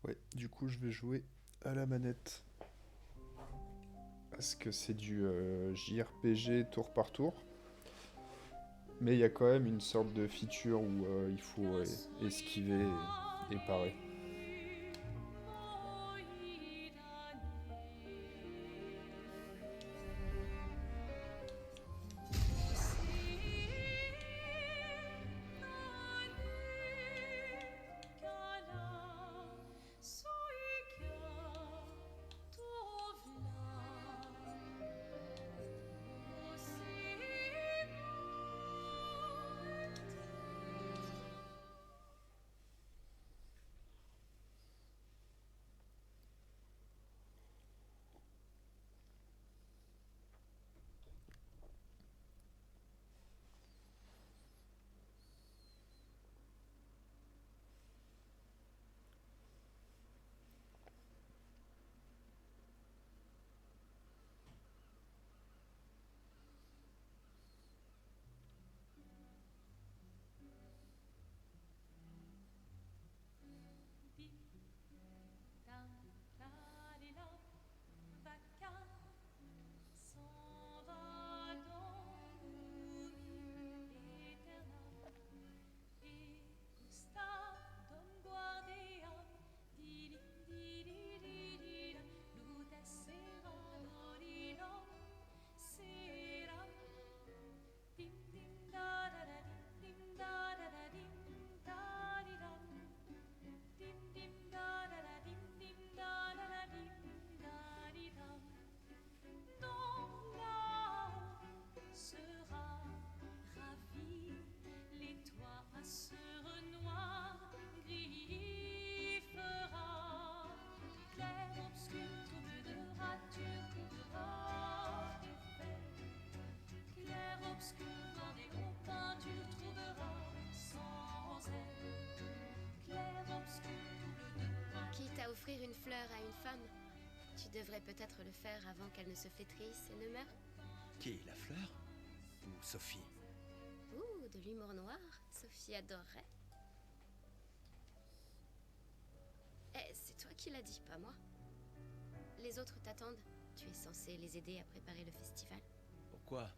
Ouais, du coup, je vais jouer à la manette. Parce que c'est du JRPG tour par tour. Mais il y a quand même une sorte de feature où il faut esquiver et parer. Quitte à offrir une fleur à une femme, tu devrais peut-être le faire avant qu'elle ne se flétrisse et ne meure. Qui, la fleur? Ou Sophie? Ouh, de l'humour noir, Sophie adorerait. Eh, c'est toi qui l'as dit, pas moi. Les autres t'attendent. Tu es censé les aider à préparer le festival. Pourquoi?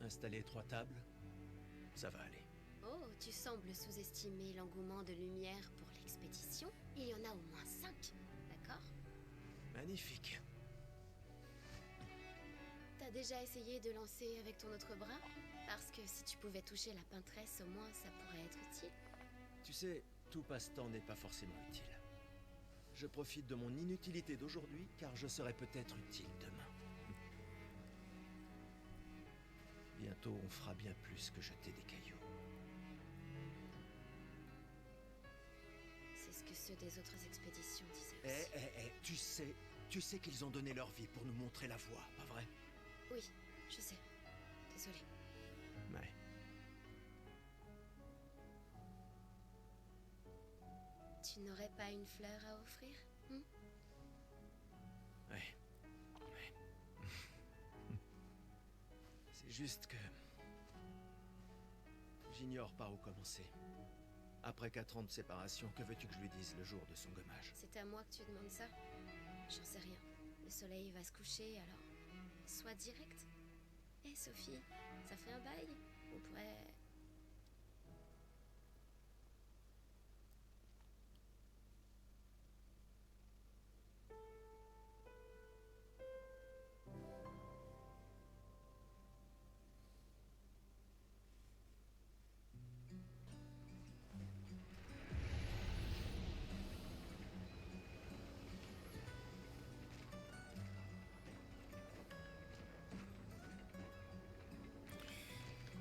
Installer 3 tables? Ça va aller. Oh, tu sembles sous-estimer l'engouement de Lumière pour l'expédition. Il y en a au moins 5, d'accord? Magnifique. T'as déjà essayé de lancer avec ton autre bras? Parce que si tu pouvais toucher la peintresse, au moins ça pourrait être utile. Tu sais, tout passe-temps n'est pas forcément utile. Je profite de mon inutilité d'aujourd'hui, car je serai peut-être utile demain. Bientôt, on fera bien plus que jeter des cailloux. C'est ce que ceux des autres expéditions disaient aussi. Tu sais qu'ils ont donné leur vie pour nous montrer la voie, pas vrai? Oui, je sais. Désolée. Ouais. Tu n'aurais pas une fleur à offrir? Ouais. C'est juste que... j'ignore par où commencer. Après 4 ans de séparation, que veux-tu que je lui dise le jour de son gommage? C'est à moi que tu demandes ça? J'en sais rien. Le soleil va se coucher, alors... sois direct. Hé, Sophie, ça fait un bail. On pourrait...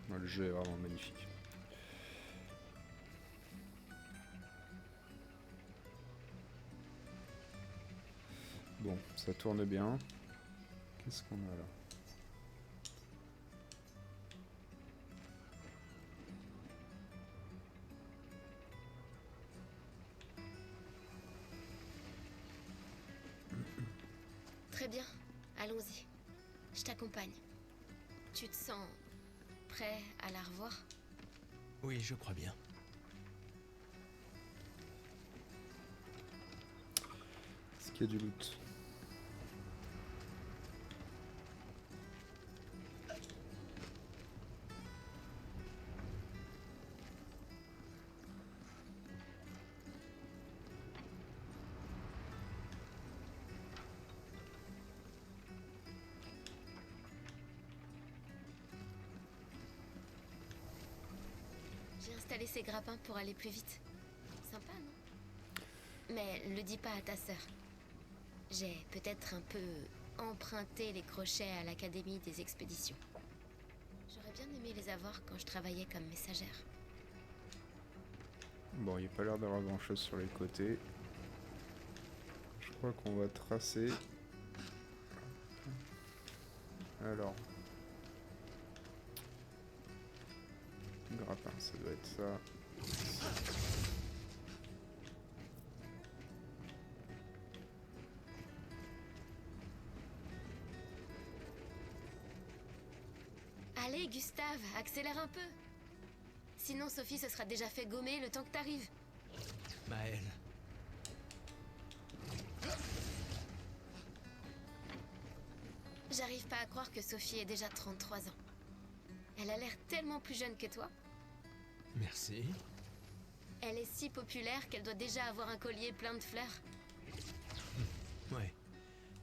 Ouais, le jeu est vraiment magnifique. Bon, ça tourne bien. Qu'est-ce qu'on a là? Très bien, allons-y. Je t'accompagne. Tu te sens... prêt à la revoir? Oui, je crois bien. qu'il y a du loot. J'ai installé ces grappins pour aller plus vite. Sympa, non? Mais le dis pas à ta sœur. J'ai peut-être un peu emprunté les crochets à l'Académie des expéditions. J'aurais bien aimé les avoir quand je travaillais comme messagère. Bon, il n'y a pas l'air d'avoir grand chose sur les côtés. Je crois qu'on va tracer. Alors. Grappin, ça doit être ça. Allez, Gustave, accélère un peu. Sinon, Sophie se sera déjà fait gommer le temps que t'arrives. Maël. J'arrive pas à croire que Sophie ait déjà 33 ans. Elle a l'air tellement plus jeune que toi. Merci. Elle est si populaire qu'elle doit déjà avoir un collier plein de fleurs. Ouais,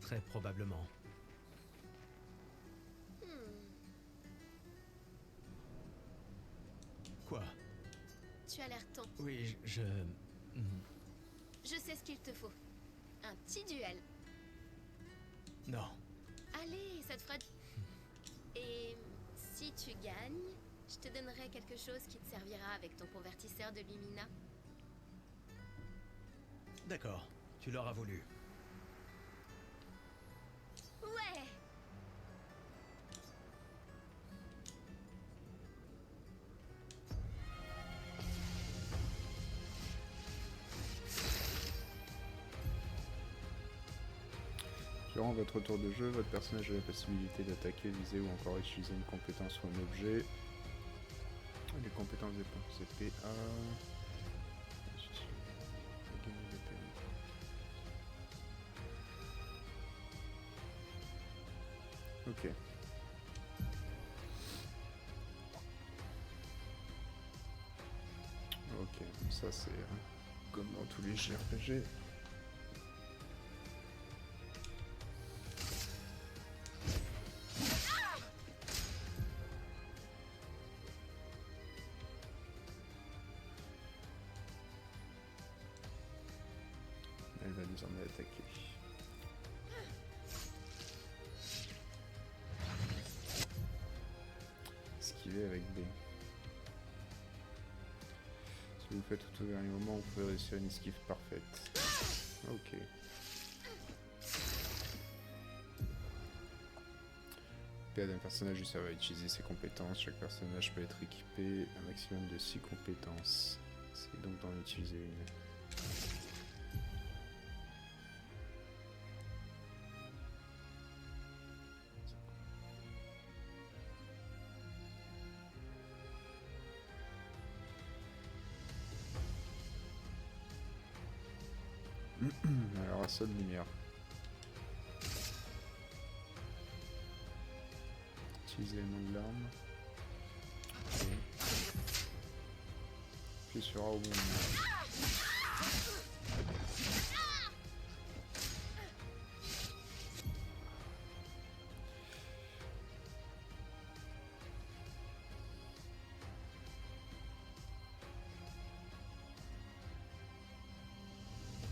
très probablement. Quoi? Tu as l'air temps. Oui, Je sais ce qu'il te faut. Un petit duel. Non. Allez, ça te fera... Et si tu gagnes, je te donnerai quelque chose qui te servira avec ton convertisseur de Lumina. D'accord, tu l'auras voulu. Ouais! Durant votre tour de jeu, votre personnage a la possibilité d'attaquer, viser ou encore utiliser une compétence ou un objet. Les compétences dépensent PA. Ok. Ok, ça c'est comme dans tous les JRPG. Elle va désormais attaquer. Esquiver avec B. Si vous faites tout au dernier moment, vous pouvez réussir une esquive parfaite. Ok. PA d'un personnage, ça va utiliser ses compétences. Chaque personnage peut être équipé un maximum de 6 compétences. C'est donc d'en utiliser une. Alors à seule lumière. Utiliser le nom de l'arme. Ok. Puis sur A au bon moment.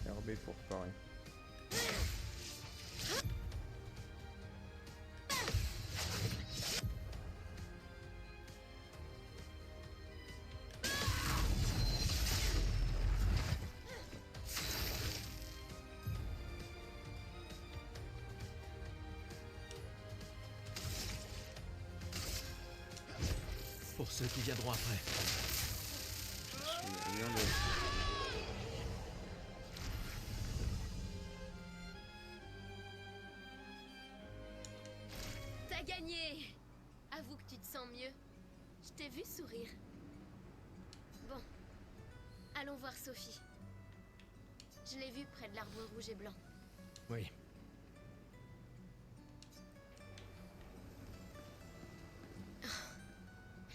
RB pour parer. Pour ceux qui viendront après. Je suis rien de... T'as gagné! Avoue que tu te sens mieux. Je t'ai vu sourire. Bon, allons voir Sophie. Je l'ai vue près de l'arbre rouge et blanc. Oui.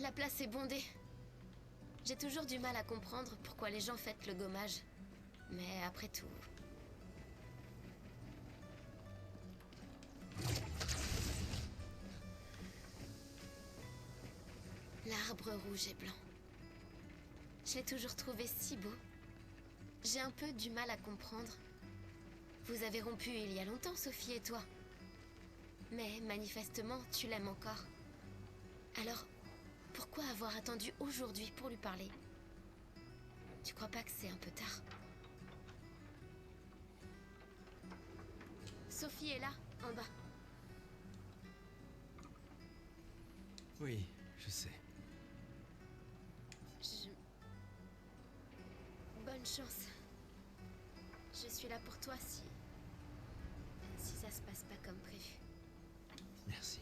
La place est bondée. J'ai toujours du mal à comprendre pourquoi les gens fêtent le gommage. Mais après tout... L'arbre rouge et blanc. Je l'ai toujours trouvé si beau. J'ai un peu du mal à comprendre. Vous avez rompu il y a longtemps, Sophie et toi. Mais manifestement, tu l'aimes encore. Alors, pourquoi avoir attendu aujourd'hui pour lui parler? Tu crois pas que c'est un peu tard? Sophie est là, en bas. Oui, je sais. Bonne chance. Je suis là pour toi si ça se passe pas comme prévu. Merci.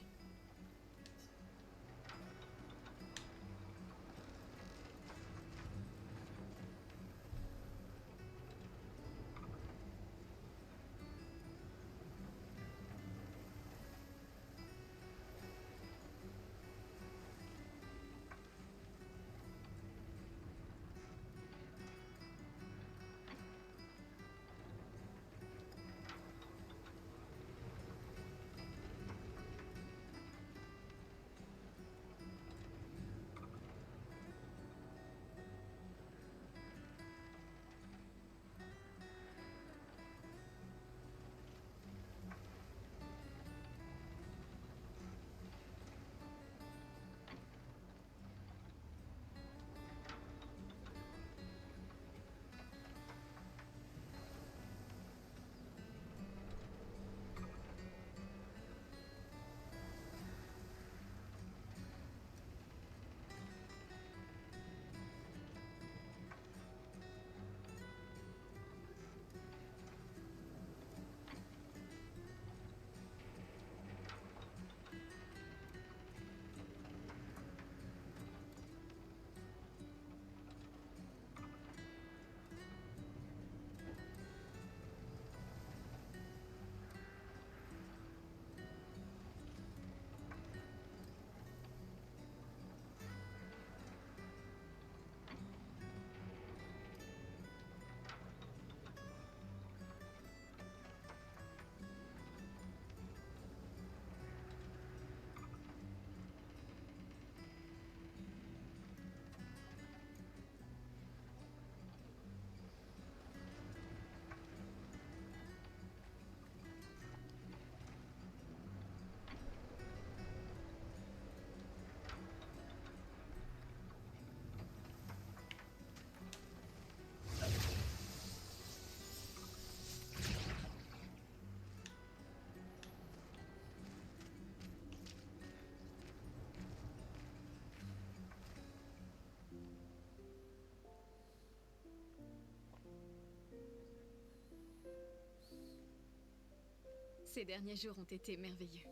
Ces derniers jours ont été merveilleux.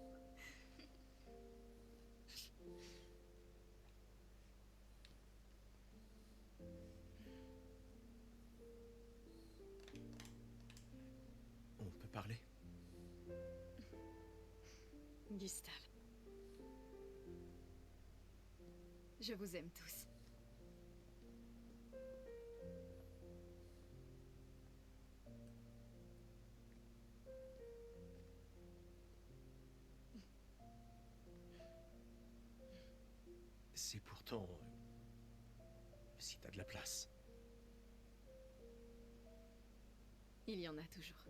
On peut parler? Gustave. Je vous aime tous. C'est pourtant... si t'as de la place. Il y en a toujours.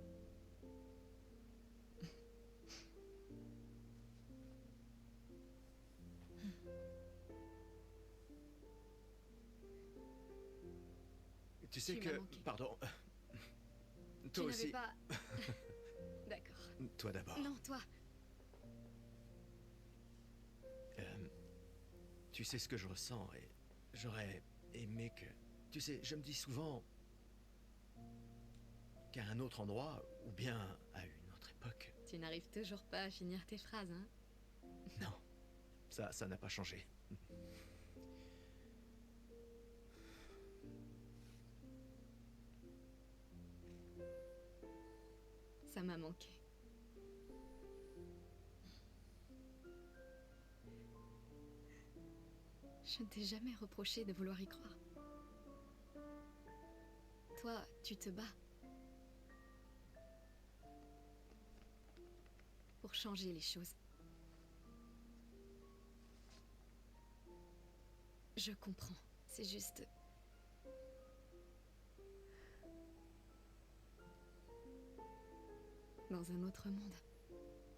Tu sais Tu m'as que... manqué. Pardon. Tu Toi n'avais aussi. pas... D'accord. Toi d'abord. Non, toi. Tu sais ce que je ressens et j'aurais aimé que... Tu sais, je me dis souvent qu'à un autre endroit, ou bien à une autre époque... Tu n'arrives toujours pas à finir tes phrases, hein? Non, ça n'a pas changé. Ça m'a manqué. Je ne t'ai jamais reproché de vouloir y croire. Toi, tu te bats. Pour changer les choses. Je comprends. C'est juste... Dans un autre monde.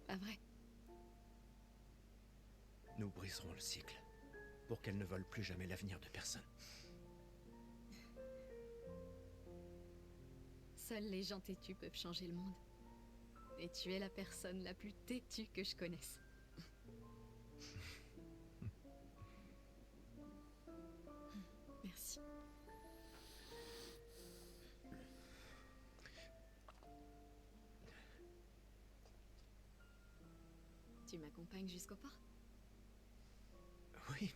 Pas vrai? Nous briserons le cycle, pour qu'elle ne vole plus jamais l'avenir de personne. Seuls les gens têtus peuvent changer le monde. Et tu es la personne la plus têtue que je connaisse. Merci. Tu m'accompagnes jusqu'au port? Oui.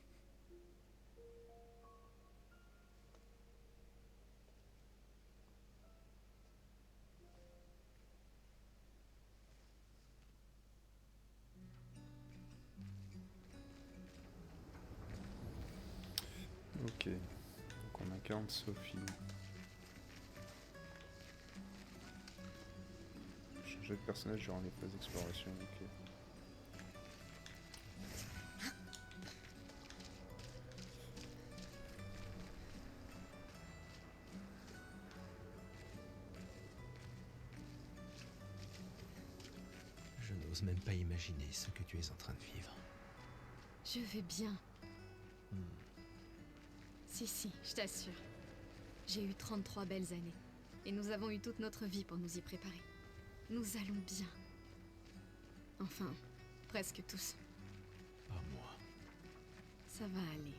Ok. Donc on incarne Sophie. Changer de personnage durant les phases d'exploration. Ok. Je n'ose même pas imaginer ce que tu es en train de vivre. Je vais bien. Si, je t'assure. J'ai eu 33 belles années. Et nous avons eu toute notre vie pour nous y préparer. Nous allons bien. Enfin, presque tous. Pas moi. Ça va aller.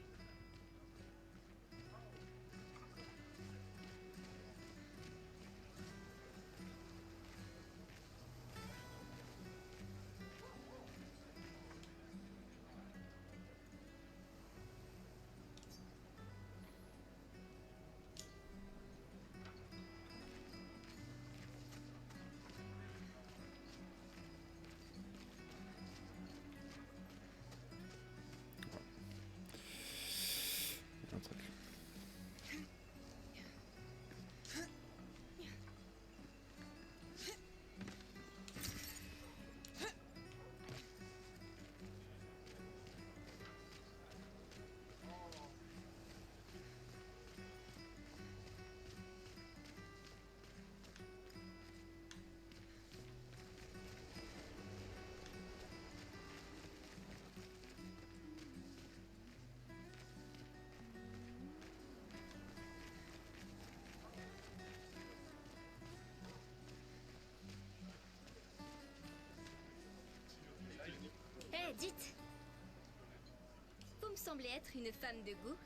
Un truc. Hé, dites! Vous me semblez être une femme de goût.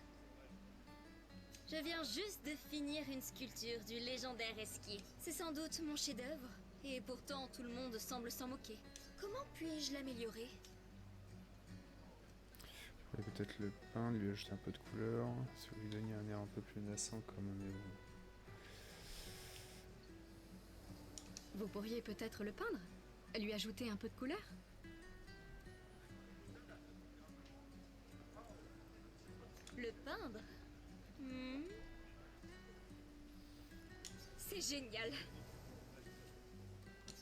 Je viens juste de finir une sculpture du légendaire Esquier. C'est sans doute mon chef-d'œuvre, et pourtant tout le monde semble s'en moquer. Comment puis-je l'améliorer? Ouais, peut-être le peindre, lui ajouter un peu de couleur. Si vous lui donniez un air un peu plus naissant quand même. Mais bon. Vous pourriez peut-être le peindre? Lui ajouter un peu de couleur? Le peindre? C'est génial.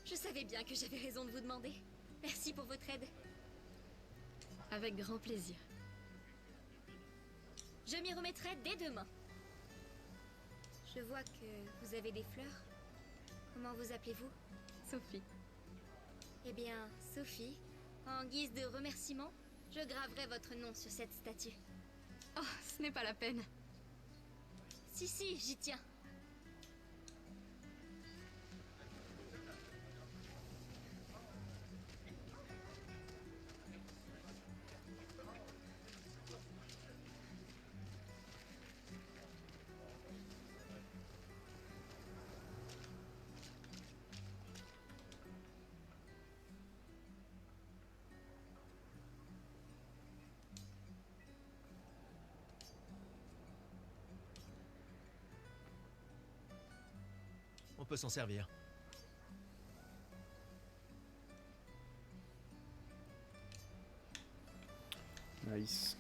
Je savais bien que j'avais raison de vous demander. Merci pour votre aide. Avec grand plaisir. Je m'y remettrai dès demain. Je vois que vous avez des fleurs. Comment vous appelez-vous? Sophie. Eh bien, Sophie, en guise de remerciement, je graverai votre nom sur cette statue. Oh, ce n'est pas la peine. Si, j'y tiens. On peut s'en servir. Nice.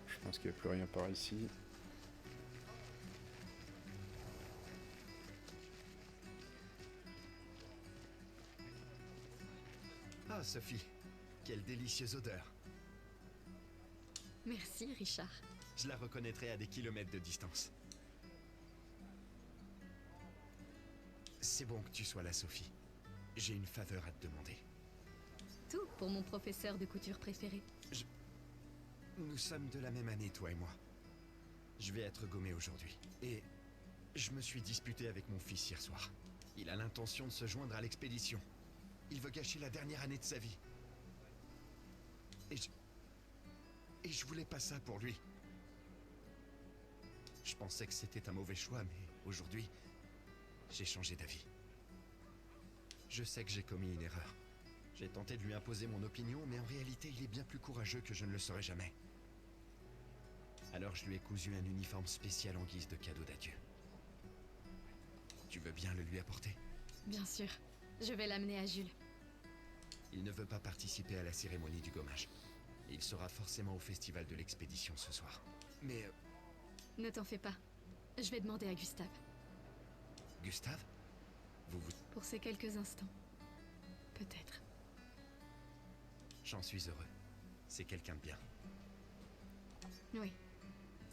Je pense qu'il n'y a plus rien par ici. Ah, Sophie, quelle délicieuse odeur. Merci, Richard. Je la reconnaîtrai à des kilomètres de distance. C'est bon que tu sois là, Sophie. J'ai une faveur à te demander. Tout pour mon professeur de couture préféré. Nous sommes de la même année, toi et moi. Je vais être gommé aujourd'hui. Et je me suis disputé avec mon fils hier soir. Il a l'intention de se joindre à l'expédition. Il veut gâcher la dernière année de sa vie. Et je voulais pas ça pour lui. Je pensais que c'était un mauvais choix, mais aujourd'hui, j'ai changé d'avis. Je sais que j'ai commis une erreur. J'ai tenté de lui imposer mon opinion, mais en réalité, il est bien plus courageux que je ne le serai jamais. Alors je lui ai cousu un uniforme spécial en guise de cadeau d'adieu. Tu veux bien le lui apporter? Bien sûr. Je vais l'amener à Jules. Il ne veut pas participer à la cérémonie du gommage. Il sera forcément au festival de l'expédition ce soir. Mais... Ne t'en fais pas. Je vais demander à Gustave. Gustave? Vous... Pour ces quelques instants. Peut-être. J'en suis heureux. C'est quelqu'un de bien. Oui,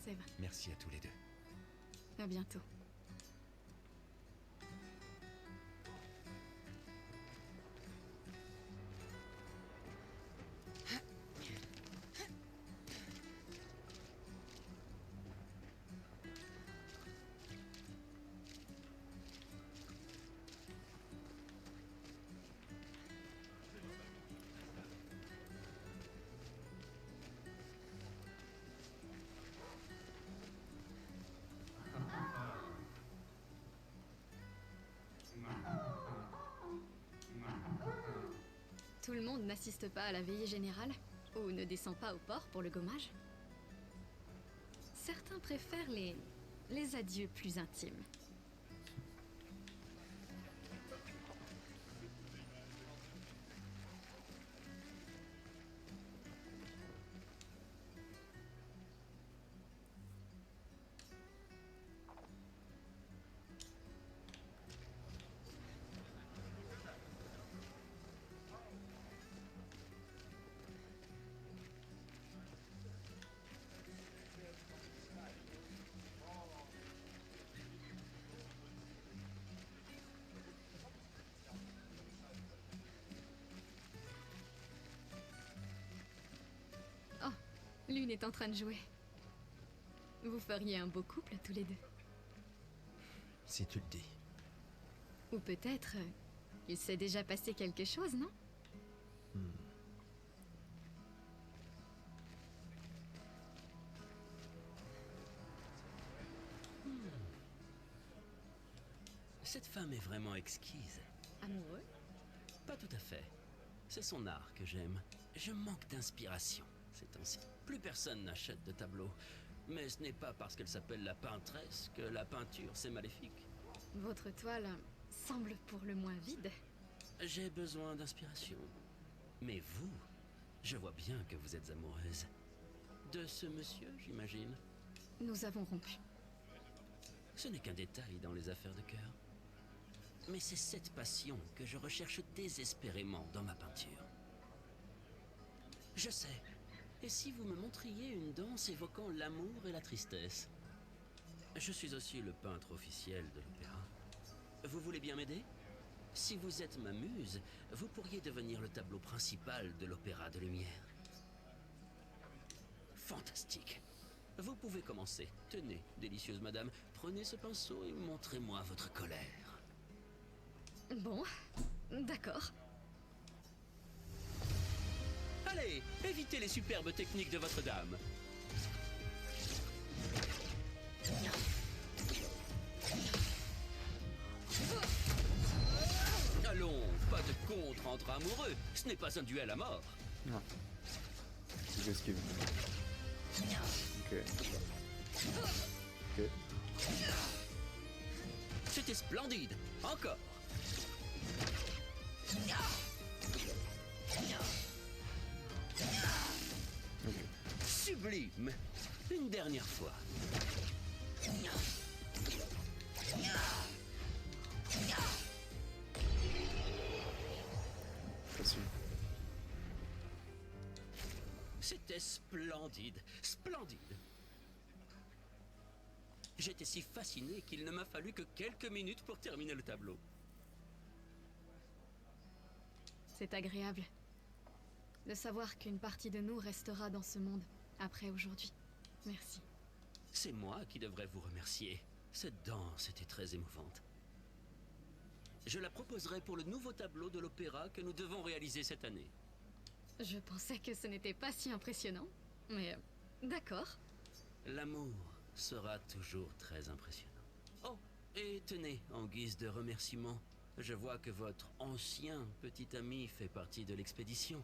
c'est vrai. Merci à tous les deux. À bientôt. Tout le monde n'assiste pas à la veillée générale ou ne descend pas au port pour le gommage. Certains préfèrent les adieux plus intimes. L'une est en train de jouer. Vous feriez un beau couple tous les deux. Si tu le dis. Ou peut-être, il s'est déjà passé quelque chose, non? Cette femme est vraiment exquise. Amoureux? Pas tout à fait. C'est son art que j'aime. Je manque d'inspiration ces temps-ci. Plus personne n'achète de tableaux. Mais ce n'est pas parce qu'elle s'appelle la peintresse que la peinture c'est maléfique. Votre toile semble pour le moins vide. J'ai besoin d'inspiration. Mais vous, je vois bien que vous êtes amoureuse. De ce monsieur, j'imagine. Nous avons rompu. Ce n'est qu'un détail dans les affaires de cœur. Mais c'est cette passion que je recherche désespérément dans ma peinture. Je sais. Et si vous me montriez une danse évoquant l'amour et la tristesse? Je suis aussi le peintre officiel de l'opéra. Vous voulez bien m'aider? Si vous êtes ma muse, vous pourriez devenir le tableau principal de l'Opéra de Lumière. Fantastique. Vous pouvez commencer. Tenez, délicieuse madame, prenez ce pinceau et montrez-moi votre colère. Bon, d'accord. Allez, évitez les superbes techniques de votre dame. Entre amoureux, ce n'est pas un duel à mort. Non. J'esquive. Ok. Ok. C'était splendide. Encore. Ok. Sublime. Une dernière fois. Facile. C'était splendide. Splendide. J'étais si fasciné qu'il ne m'a fallu que quelques minutes pour terminer le tableau. C'est agréable de savoir qu'une partie de nous restera dans ce monde après aujourd'hui. Merci. C'est moi qui devrais vous remercier. Cette danse était très émouvante. Je la proposerai pour le nouveau tableau de l'opéra que nous devons réaliser cette année. Je pensais que ce n'était pas si impressionnant, mais d'accord. L'amour sera toujours très impressionnant. Oh, et tenez, en guise de remerciement, je vois que votre ancien petit ami fait partie de l'expédition.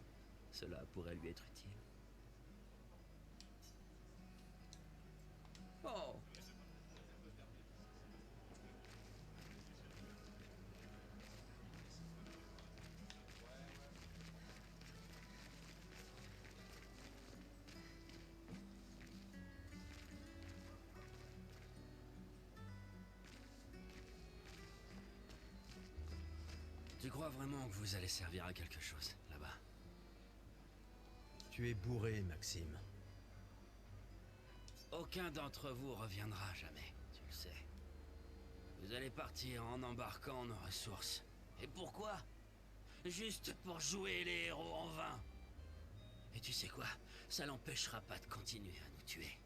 Cela pourrait lui être utile. Oh! Tu crois vraiment que vous allez servir à quelque chose, là-bas? Tu es bourré, Maxime. Aucun d'entre vous reviendra jamais, tu le sais. Vous allez partir en embarquant nos ressources. Et pourquoi? Juste pour jouer les héros en vain. Et tu sais quoi? Ça l'empêchera pas de continuer à nous tuer.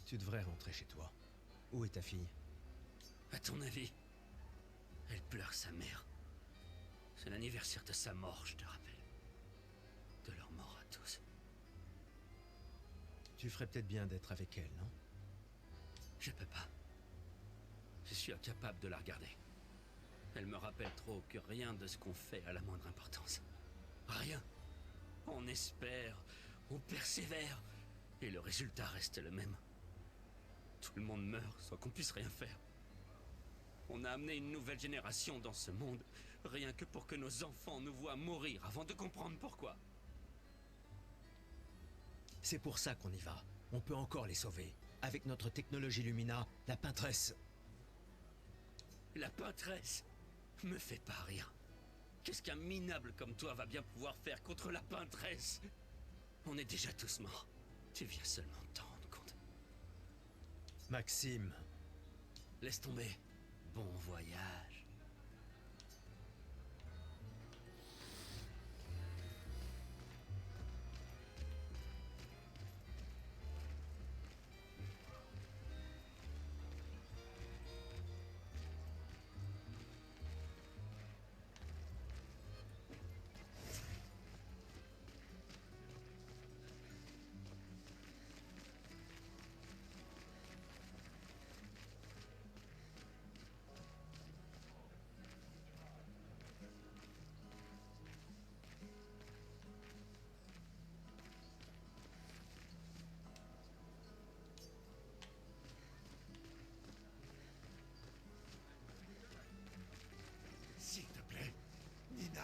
Tu devrais rentrer chez toi. Où est ta fille? À ton avis? Elle pleure sa mère. C'est l'anniversaire de sa mort, je te rappelle. De leur mort à tous. Tu ferais peut-être bien d'être avec elle, non? Je peux pas. Je suis incapable de la regarder. Elle me rappelle trop que rien de ce qu'on fait a la moindre importance. Rien. On espère, on persévère, et le résultat reste le même. Tout le monde meurt sans qu'on puisse rien faire. On a amené une nouvelle génération dans ce monde, rien que pour que nos enfants nous voient mourir avant de comprendre pourquoi. C'est pour ça qu'on y va. On peut encore les sauver. Avec notre technologie Lumina, la peintresse... La peintresse me fait pas rire. Qu'est-ce qu'un minable comme toi va bien pouvoir faire contre la peintresse? On est déjà tous morts. Tu viens seulement de t'en rendre compte. Maxime, Laisse tomber. Bon voyage. S'il te plaît, Nina.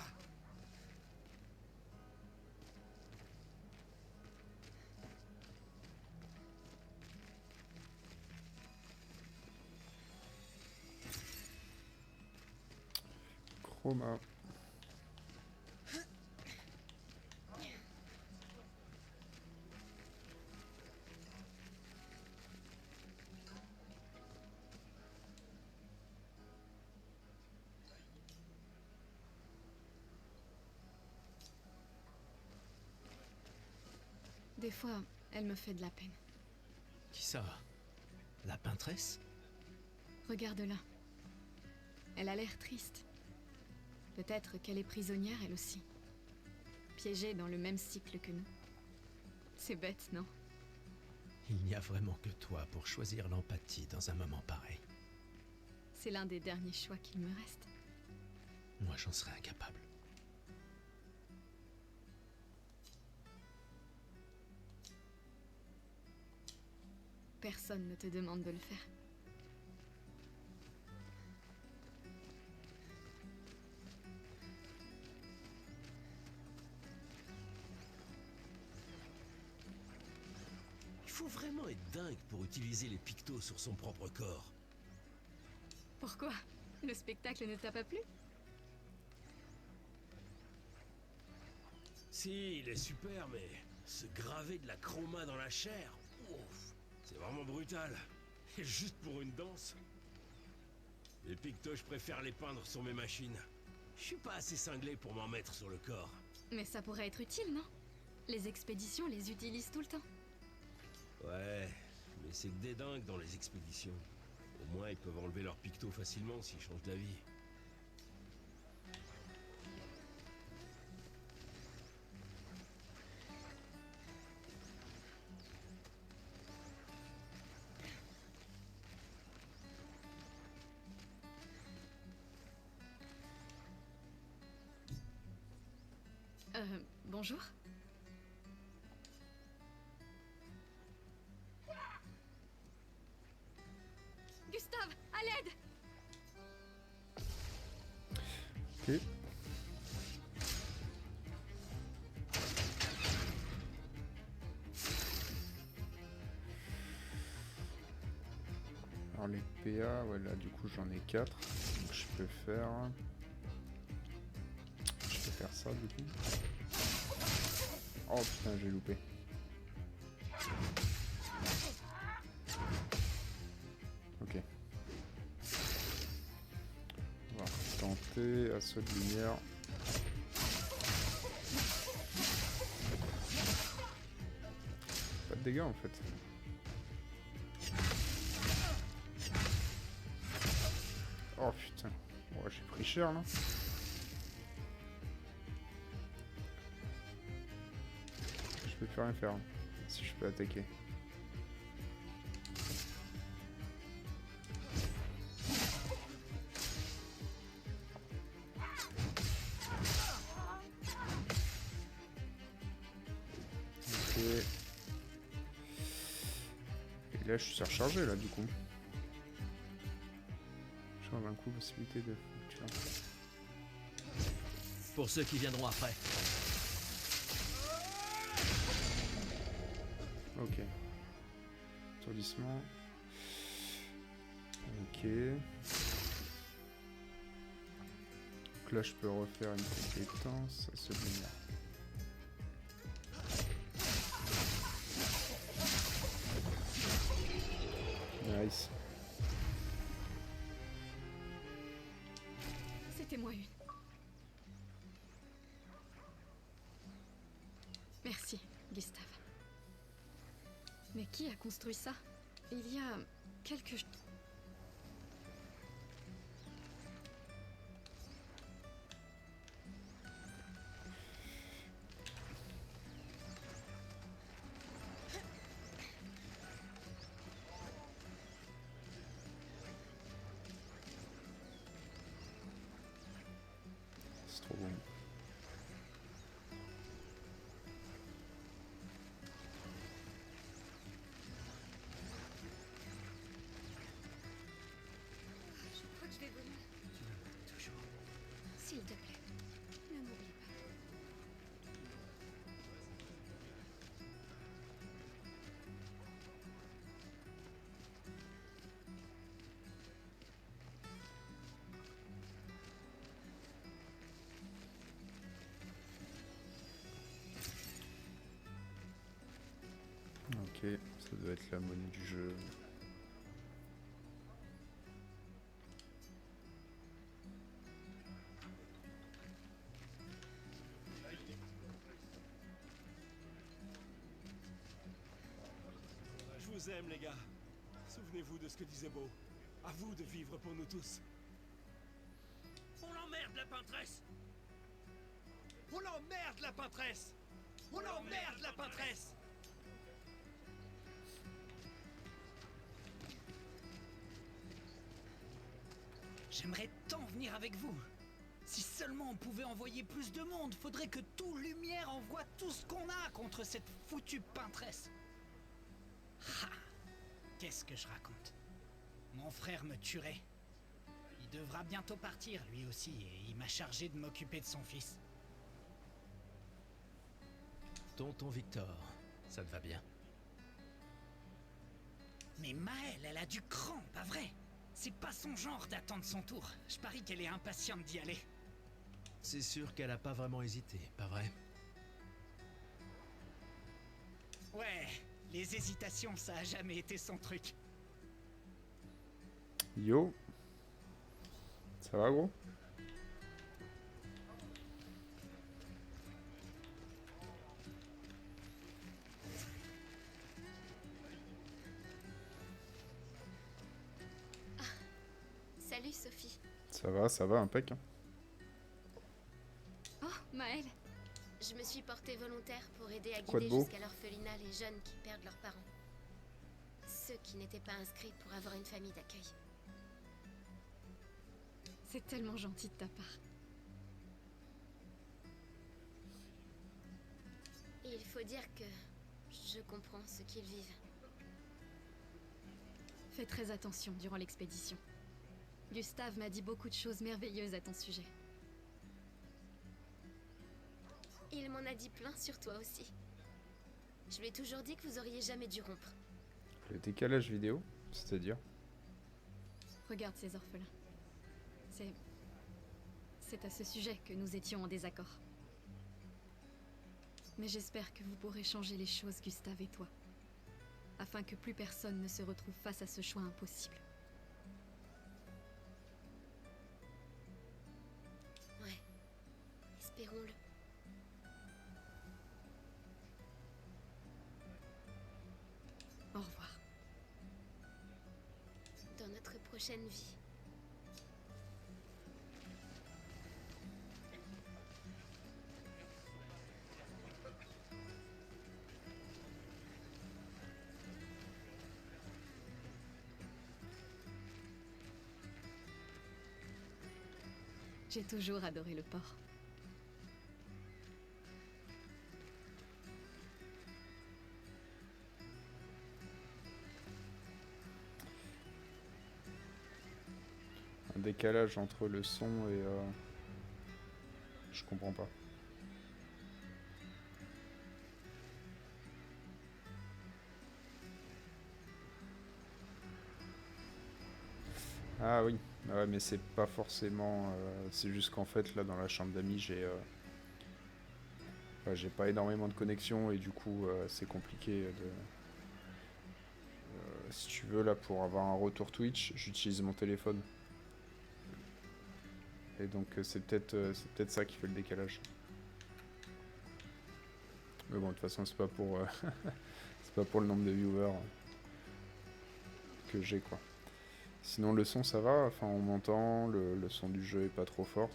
Chroma. Des fois, elle me fait de la peine. qui ça? La peintresse? Regarde-la. Elle a l'air triste. Peut-être qu'elle est prisonnière, elle aussi. Piégée dans le même cycle que nous. C'est bête, non? Il n'y a vraiment que toi pour choisir l'empathie dans un moment pareil. C'est l'un des derniers choix qu'il me reste. Moi, j'en serais incapable. personne ne te demande de le faire. Il faut vraiment être dingue pour utiliser les pictos sur son propre corps. Pourquoi? Le spectacle ne t'a pas plu? Si, il est super, mais se graver de la chroma dans la chair, ouf, c'est vraiment brutal. Et juste pour une danse. Les pictos, je préfère les peindre sur mes machines. Je suis pas assez cinglé pour m'en mettre sur le corps. Mais ça pourrait être utile, non? Les expéditions les utilisent tout le temps. Ouais, mais c'est que des dingues dans les expéditions. Au moins, ils peuvent enlever leurs pictos facilement s'ils changent d'avis. Bonjour. Gustave, à l'aide! Ok. Alors les PA, voilà, du coup j'en ai 4. Donc je peux faire... Je peux faire ça du coup. Oh putain, j'ai loupé. Ok. On va tenter assaut de lumière. Pas de dégâts en fait. Oh putain. Oh, j'ai pris cher là. Je peux plus rien faire. Si je peux attaquer. Ok. Et là je suis surchargé là du coup. Change un coup, possibilité de... Pour ceux qui viendront après. Ok. Étourdissement. Ok. Donc là je peux refaire une compétence à ce lumière. Nice. C'était moi une. Merci, Gustave. Mais qui a construit ça? Il y a quelque chose. C'est trop bon. Je crois que je vais vomir. Toujours. S'il te plaît, ne m'oublie pas. Ok, ça doit être la monnaie du jeu. Je vous aime, les gars. Souvenez-vous de ce que disait Beau. À vous de vivre pour nous tous. On l'emmerde, la peintresse! On l'emmerde, la peintresse! On l'emmerde, la peintresse! J'aimerais tant venir avec vous. Si seulement on pouvait envoyer plus de monde, faudrait que tout Lumière envoie tout ce qu'on a contre cette foutue peintresse. Ha! qu'est-ce que je raconte? Mon frère me tuerait. Il devra bientôt partir, lui aussi, et il m'a chargé de m'occuper de son fils. Tonton Victor, ça te va bien? Mais Maëlle, elle a du cran, pas vrai? C'est pas son genre d'attendre son tour. Je parie qu'elle est impatiente d'y aller. C'est sûr qu'elle a pas vraiment hésité, pas vrai? Ouais, les hésitations, ça a jamais été son truc. Yo. Ça va, gros? Salut Sophie. Ça va, impec. Hein. Oh, Maëlle. Je me suis portée volontaire pour aider à Quoi de guider beau? jusqu'à l'orphelinat les jeunes qui perdent leurs parents. Ceux qui n'étaient pas inscrits pour avoir une famille d'accueil. C'est tellement gentil de ta part. Et il faut dire que je comprends ce qu'ils vivent. Fais très attention durant l'expédition. Gustave m'a dit beaucoup de choses merveilleuses à ton sujet. Il m'en a dit plein sur toi aussi. Je lui ai toujours dit que vous auriez jamais dû rompre. Le décalage vidéo, c'est-à-dire? Regarde ces orphelins. C'est à ce sujet que nous étions en désaccord. Mais j'espère que vous pourrez changer les choses, Gustave et toi, afin que plus personne ne se retrouve face à ce choix impossible. Ouais, espérons-le. Au revoir. Dans notre prochaine vie. J'ai toujours adoré le port. Un décalage entre le son et... Je comprends pas. Ah oui, ouais, mais c'est pas forcément... c'est juste qu'en fait, là, dans la chambre d'amis, j'ai pas énormément de connexion et du coup, c'est compliqué de... si tu veux, là, pour avoir un retour Twitch, j'utilise mon téléphone. Et donc, c'est peut-être ça qui fait le décalage. Mais bon, de toute façon, c'est pas pour... c'est pas pour le nombre de viewers que j'ai, quoi. Sinon, le son, ça va. Enfin, on m'entend. Le son du jeu est pas trop fort.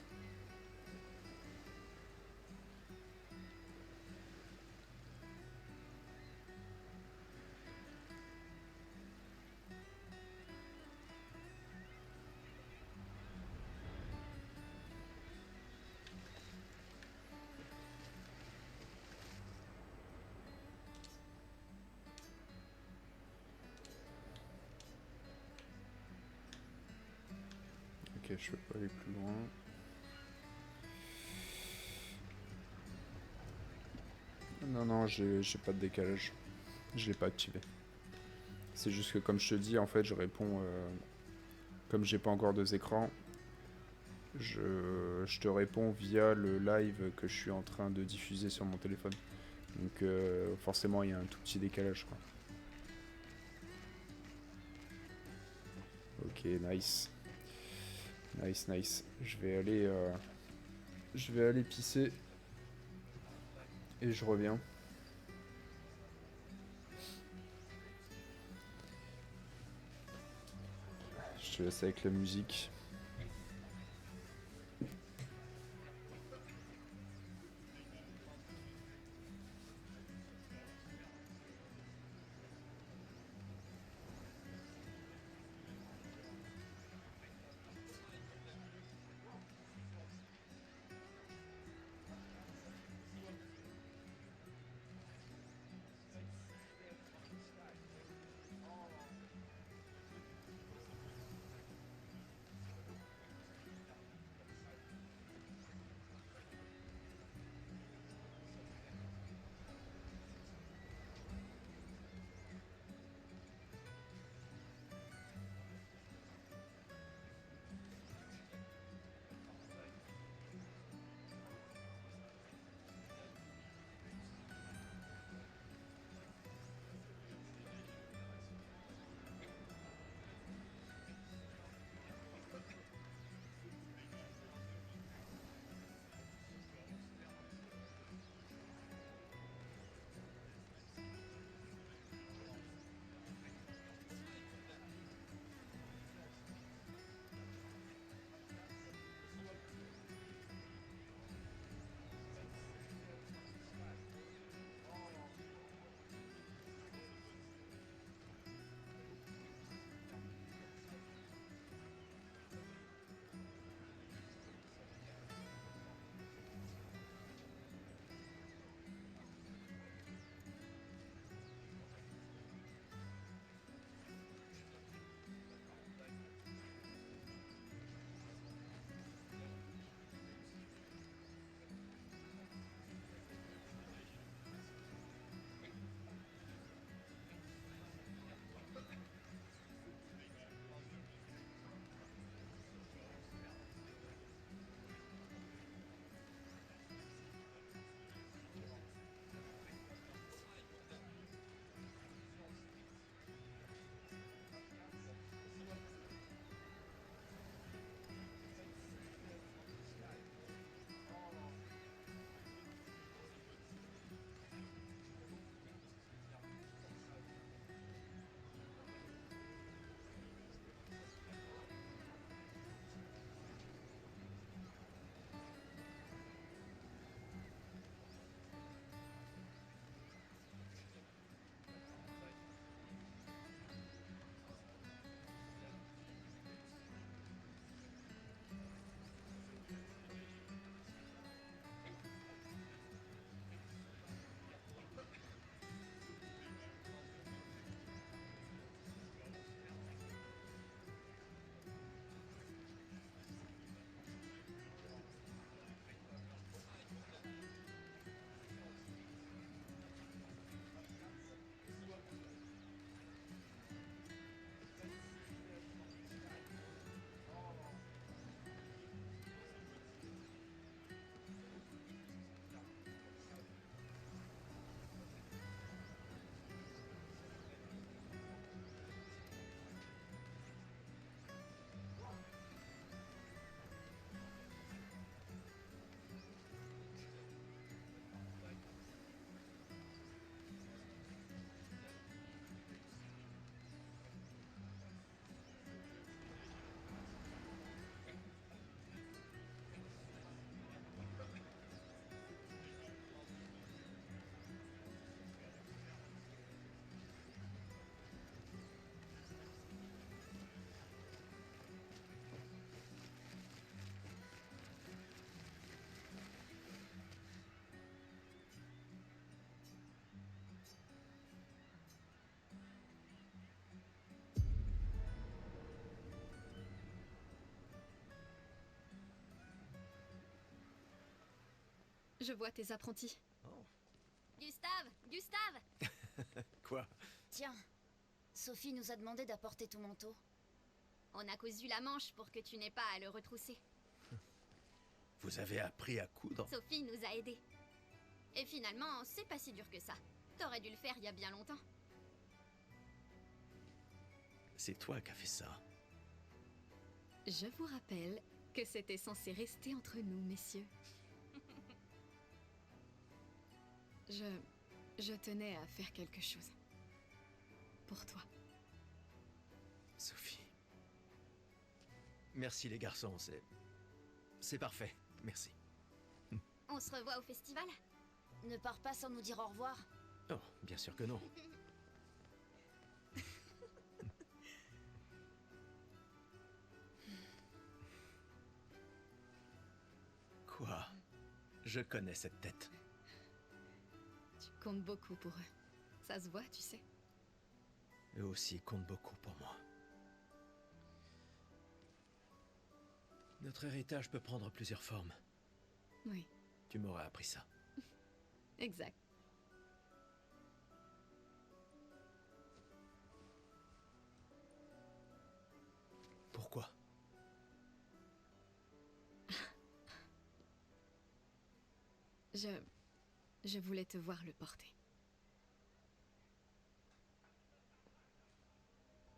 Ok, je peux pas aller plus loin. Non, j'ai pas de décalage. Je l'ai pas activé. C'est juste que comme je te dis, en fait, je réponds... comme j'ai pas encore 2 écrans, je te réponds via le live que je suis en train de diffuser sur mon téléphone. Donc forcément, il y a un tout petit décalage, quoi. Ok, nice. Nice. Je vais aller pisser. Et je reviens. Je te laisse avec la musique. Je vois tes apprentis. Oh. Gustave! Gustave! Quoi? Tiens, Sophie nous a demandé d'apporter ton manteau. On a cousu la manche pour que tu n'aies pas à le retrousser. Vous avez appris à coudre? Sophie nous a aidés. Et finalement, c'est pas si dur que ça. T'aurais dû le faire il y a bien longtemps. C'est toi qui as fait ça. Je vous rappelle que c'était censé rester entre nous, messieurs. Je tenais à faire quelque chose. Pour toi. Sophie. Merci les garçons, c'est parfait. Merci. On se revoit au festival? Ne pars pas sans nous dire au revoir. Oh, bien sûr que non. Quoi? Je connais cette tête. Tu comptes beaucoup pour eux. Ça se voit, tu sais. Eux aussi comptent beaucoup pour moi. Notre héritage peut prendre plusieurs formes. Oui, Tu m'aurais appris ça. exact. Pourquoi? Je voulais te voir le porter.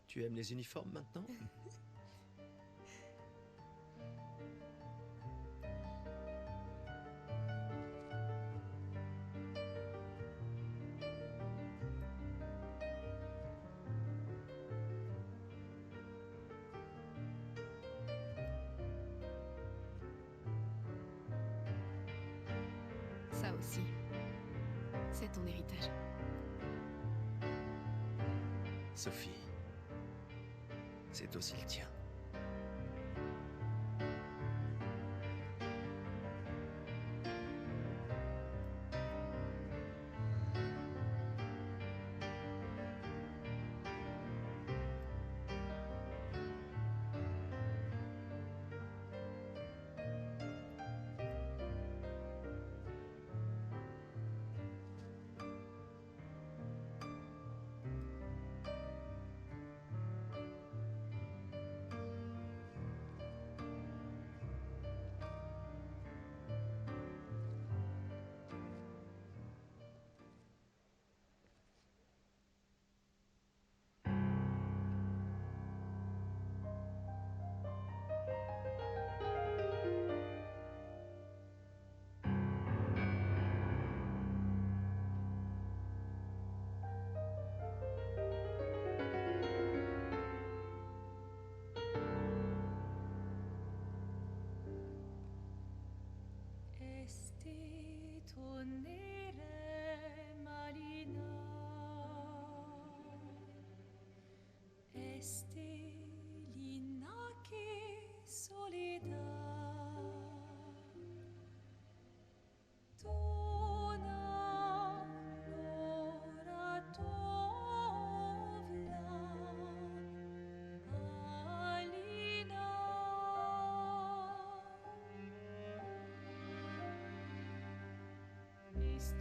Tu aimes les uniformes maintenant? Ça aussi, c'est ton héritage. Sophie, c'est aussi le tien. Esti tonere malina, esti linaki soledad, tona lora tovla, alina. Is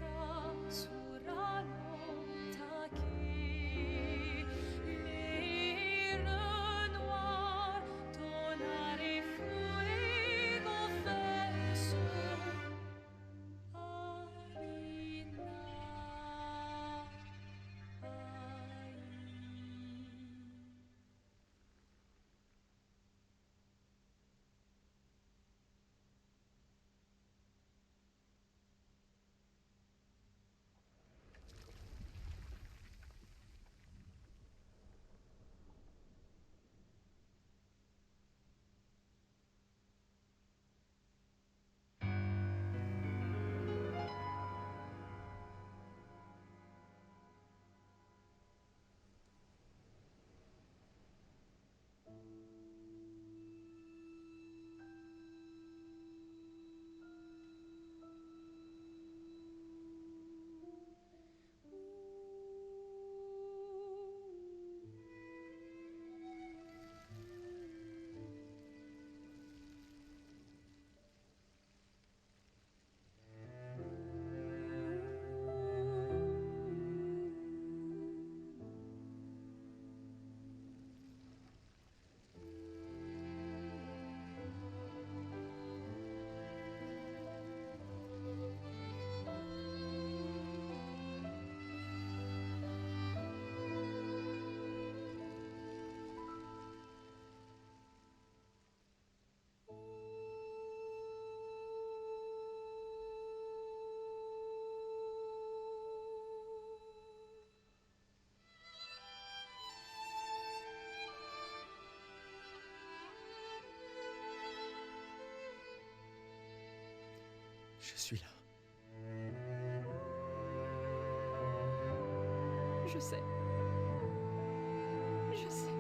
Je suis là. Je sais. Je sais.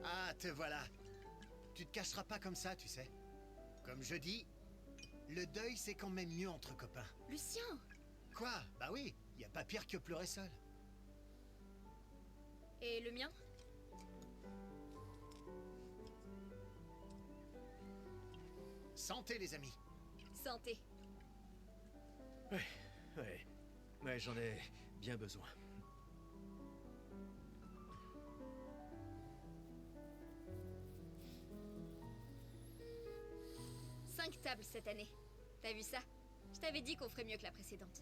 Ah, te voilà. Tu te cacheras pas comme ça, tu sais. Comme je dis, le deuil c'est quand même mieux entre copains. Lucien! Quoi? Bah oui, y a pas pire que pleurer seul. Et le mien? Santé les amis. Santé. Ouais, j'en ai bien besoin. Cinq tables cette année. T'as vu ça? Je t'avais dit qu'on ferait mieux que la précédente.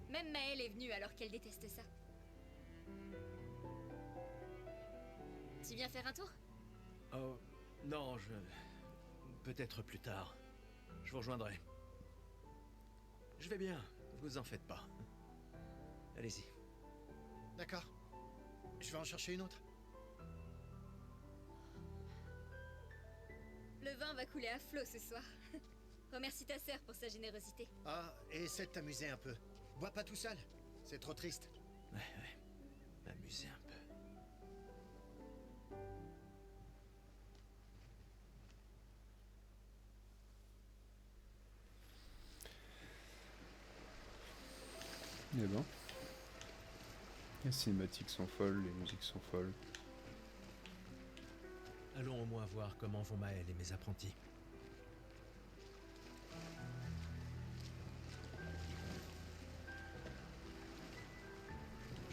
Même Maëlle est venue alors qu'elle déteste ça. Tu viens faire un tour? Oh, non, peut-être plus tard. Je vous rejoindrai. Je vais bien, vous en faites pas. Allez-y. D'accord. Je vais en chercher une autre. Le vin va couler à flot ce soir. Remercie ta sœur pour sa générosité. Ah, et essaie de t'amuser un peu. Bois pas tout seul. C'est trop triste. Ouais. M'amuser un peu. Eh ben. Les cinématiques sont folles, les musiques sont folles. Allons au moins voir comment vont Maëlle et mes apprentis.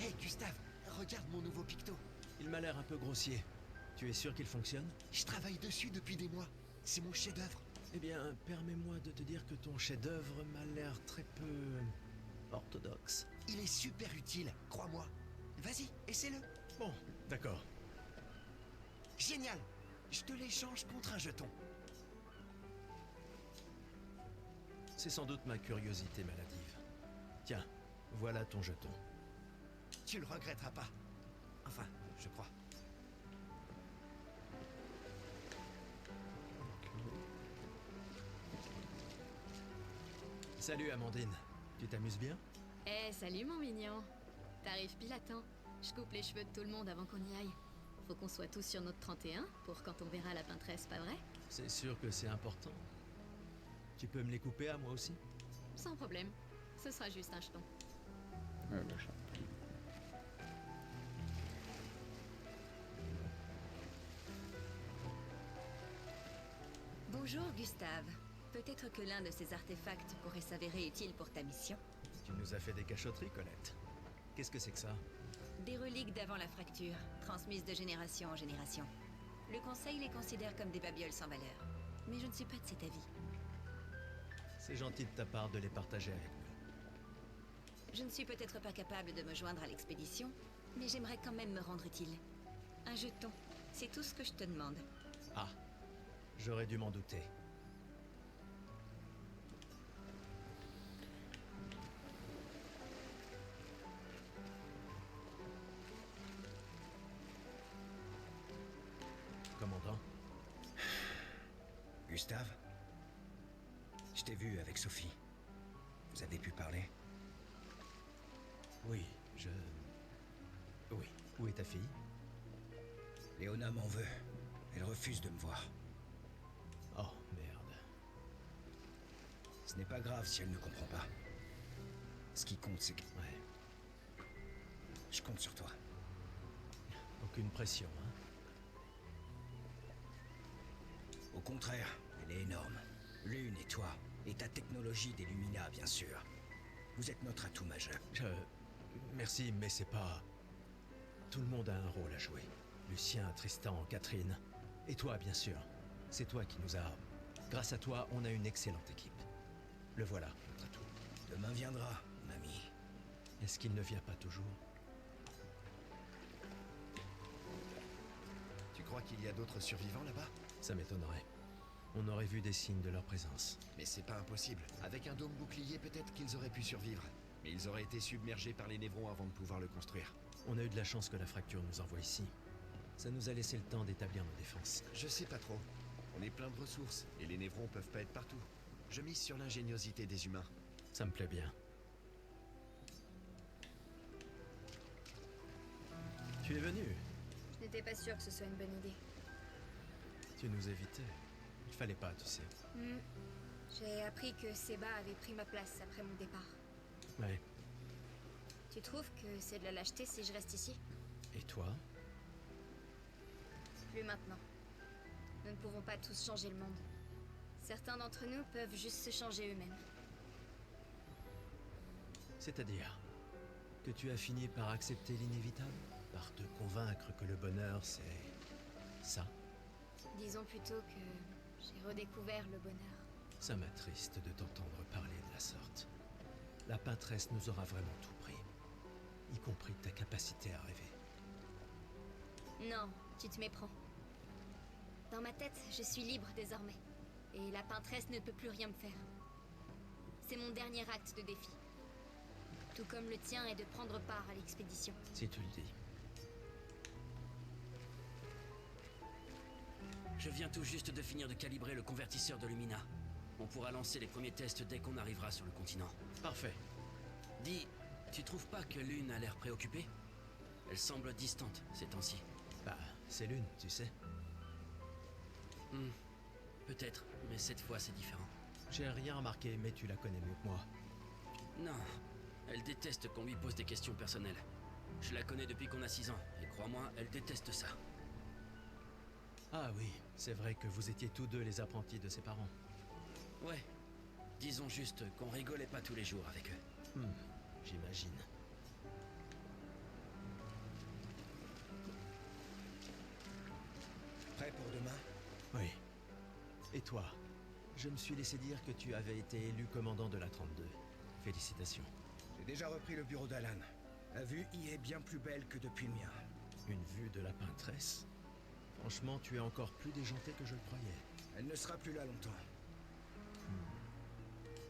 Hé, Gustave, regarde mon nouveau picto. Il m'a l'air un peu grossier. Tu es sûr qu'il fonctionne? Je travaille dessus depuis des mois. C'est mon chef-d'œuvre. Eh bien, permets-moi de te dire que ton chef-d'œuvre m'a l'air très peu orthodoxe. Il est super utile, crois-moi. Vas-y, essaie-le. Bon, d'accord. Génial. Je te l'échange contre un jeton. C'est sans doute ma curiosité maladive. Tiens, voilà ton jeton. Tu le regretteras pas. Enfin, je crois. Salut Amandine, tu t'amuses bien? Eh, salut mon mignon. T'arrives pile à temps. Je coupe les cheveux de tout le monde avant qu'on y aille. Faut qu'on soit tous sur notre 31 pour quand on verra la peintresse, pas vrai? C'est sûr que c'est important. Tu peux me les couper à moi aussi? Sans problème. Ce sera juste un jeton. Machin. Bonjour Gustave. Peut-être que l'un de ces artefacts pourrait s'avérer utile pour ta mission. Tu nous as fait des cachotteries, Colette. Qu'est-ce que c'est que ça? Des reliques d'avant la fracture, transmises de génération en génération. Le Conseil les considère comme des babioles sans valeur. Mais je ne suis pas de cet avis. C'est gentil de ta part de les partager avec nous. Je ne suis peut-être pas capable de me joindre à l'expédition, mais j'aimerais quand même me rendre utile. Un jeton, c'est tout ce que je te demande. Ah, j'aurais dû m'en douter. Commandant? Gustave? Je t'ai vu avec Sophie. Vous avez pu parler? Oui, Oui. Où est ta fille? Léona m'en veut. Elle refuse de me voir. Oh, merde. Ce n'est pas grave si elle ne comprend pas. Ce qui compte, c'est que... Ouais. Je compte sur toi. Aucune pression, hein? Au contraire, elle est énorme. Lune et toi, et ta technologie d'Illumina, bien sûr. Vous êtes notre atout majeur. Merci, mais c'est pas... Tout le monde a un rôle à jouer. Lucien, Tristan, Catherine. Et toi, bien sûr. C'est toi qui nous as... Grâce à toi, on a une excellente équipe. Le voilà, notre atout. Demain viendra, mon ami. Est-ce qu'il ne vient pas toujours? Tu crois qu'il y a d'autres survivants là-bas? Ça m'étonnerait. On aurait vu des signes de leur présence. Mais c'est pas impossible. Avec un dôme bouclier, peut-être qu'ils auraient pu survivre. Mais ils auraient été submergés par les névrons avant de pouvoir le construire. On a eu de la chance que la fracture nous envoie ici. Ça nous a laissé le temps d'établir nos défenses. Je sais pas trop. On est plein de ressources, et les névrons peuvent pas être partout. Je mise sur l'ingéniosité des humains. Ça me plaît bien. Tu es venu. Je n'étais pas sûre que ce soit une bonne idée. Tu nous évitais. Il fallait pas, tu sais. J'ai appris que Seba avait pris ma place après mon départ. Ouais. Tu trouves que c'est de la lâcheté si je reste ici? Et toi? Plus maintenant. Nous ne pouvons pas tous changer le monde. Certains d'entre nous peuvent juste se changer eux-mêmes. C'est-à-dire que tu as fini par accepter l'inévitable? Par te convaincre que le bonheur, c'est... ça? Disons plutôt que j'ai redécouvert le bonheur. Ça m'attriste de t'entendre parler de la sorte. La peintresse nous aura vraiment tout pris. Y compris ta capacité à rêver. Non, tu te méprends. Dans ma tête, je suis libre désormais. Et la peintresse ne peut plus rien me faire. C'est mon dernier acte de défi. Tout comme le tien est de prendre part à l'expédition. Si tu le dis. Je viens tout juste de finir de calibrer le convertisseur de Lumina. On pourra lancer les premiers tests dès qu'on arrivera sur le continent. Parfait. Dis, tu trouves pas que Lune a l'air préoccupée? Elle semble distante ces temps-ci. Bah, c'est Lune, tu sais. Peut-être, mais cette fois c'est différent. J'ai rien remarqué, mais tu la connais mieux que moi. Non, elle déteste qu'on lui pose des questions personnelles. Je la connais depuis qu'on a 6 ans, et crois-moi, elle déteste ça. Ah oui, c'est vrai que vous étiez tous deux les apprentis de ses parents. Ouais, disons juste qu'on rigolait pas tous les jours avec eux. J'imagine. Prêt pour demain? Oui. Et toi? Je me suis laissé dire que tu avais été élu commandant de la 32. Félicitations. J'ai déjà repris le bureau d'Alan. La vue y est bien plus belle que depuis le mien. Une vue de la peintresse? Franchement, tu es encore plus déjanté que je le croyais. Elle ne sera plus là longtemps.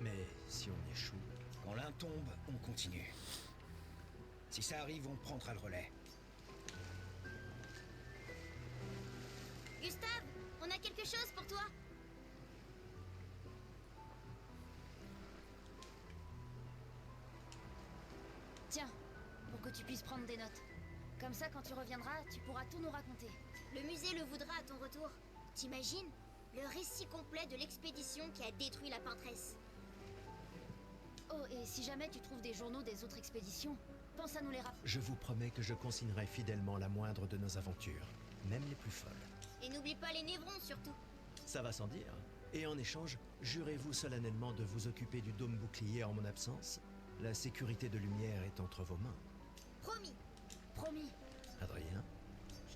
Mais si on échoue... Quand l'un tombe, on continue. Si ça arrive, on prendra le relais. Gustave, on a quelque chose pour toi. Tiens, pour que tu puisses prendre des notes. Comme ça, quand tu reviendras, tu pourras tout nous raconter. Le musée le voudra à ton retour. T'imagines? Le récit complet de l'expédition qui a détruit la peintresse. Oh, et si jamais tu trouves des journaux des autres expéditions, pense à nous les rappeler. Je vous promets que je consignerai fidèlement la moindre de nos aventures, même les plus folles. Et n'oublie pas les névrons, surtout. Ça va sans dire. Et en échange, jurez-vous solennellement de vous occuper du dôme bouclier en mon absence? La sécurité de Lumière est entre vos mains. Promis. Promis. Adrien,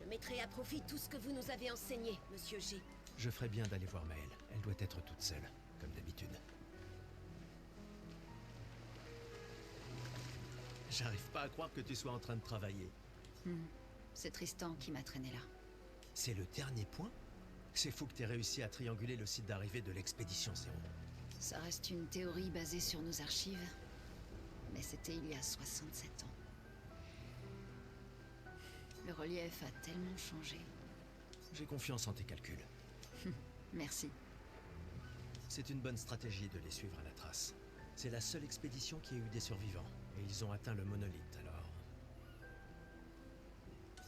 Je mettrai à profit tout ce que vous nous avez enseigné, Monsieur G. je ferai bien d'aller voir Maëlle. Elle doit être toute seule, comme d'habitude. J'arrive pas à croire que tu sois en train de travailler. C'est Tristan qui m'a traîné là. C'est le dernier point? C'est fou que t'aies réussi à trianguler le site d'arrivée de l'expédition Zéro. Ça reste une théorie basée sur nos archives, mais c'était il y a 67 ans. Le relief a tellement changé. J'ai confiance en tes calculs. Merci. C'est une bonne stratégie de les suivre à la trace. C'est la seule expédition qui a eu des survivants, et ils ont atteint le monolithe, alors...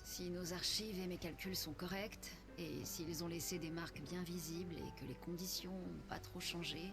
Si nos archives et mes calculs sont corrects, et s'ils ont laissé des marques bien visibles et que les conditions n'ont pas trop changé...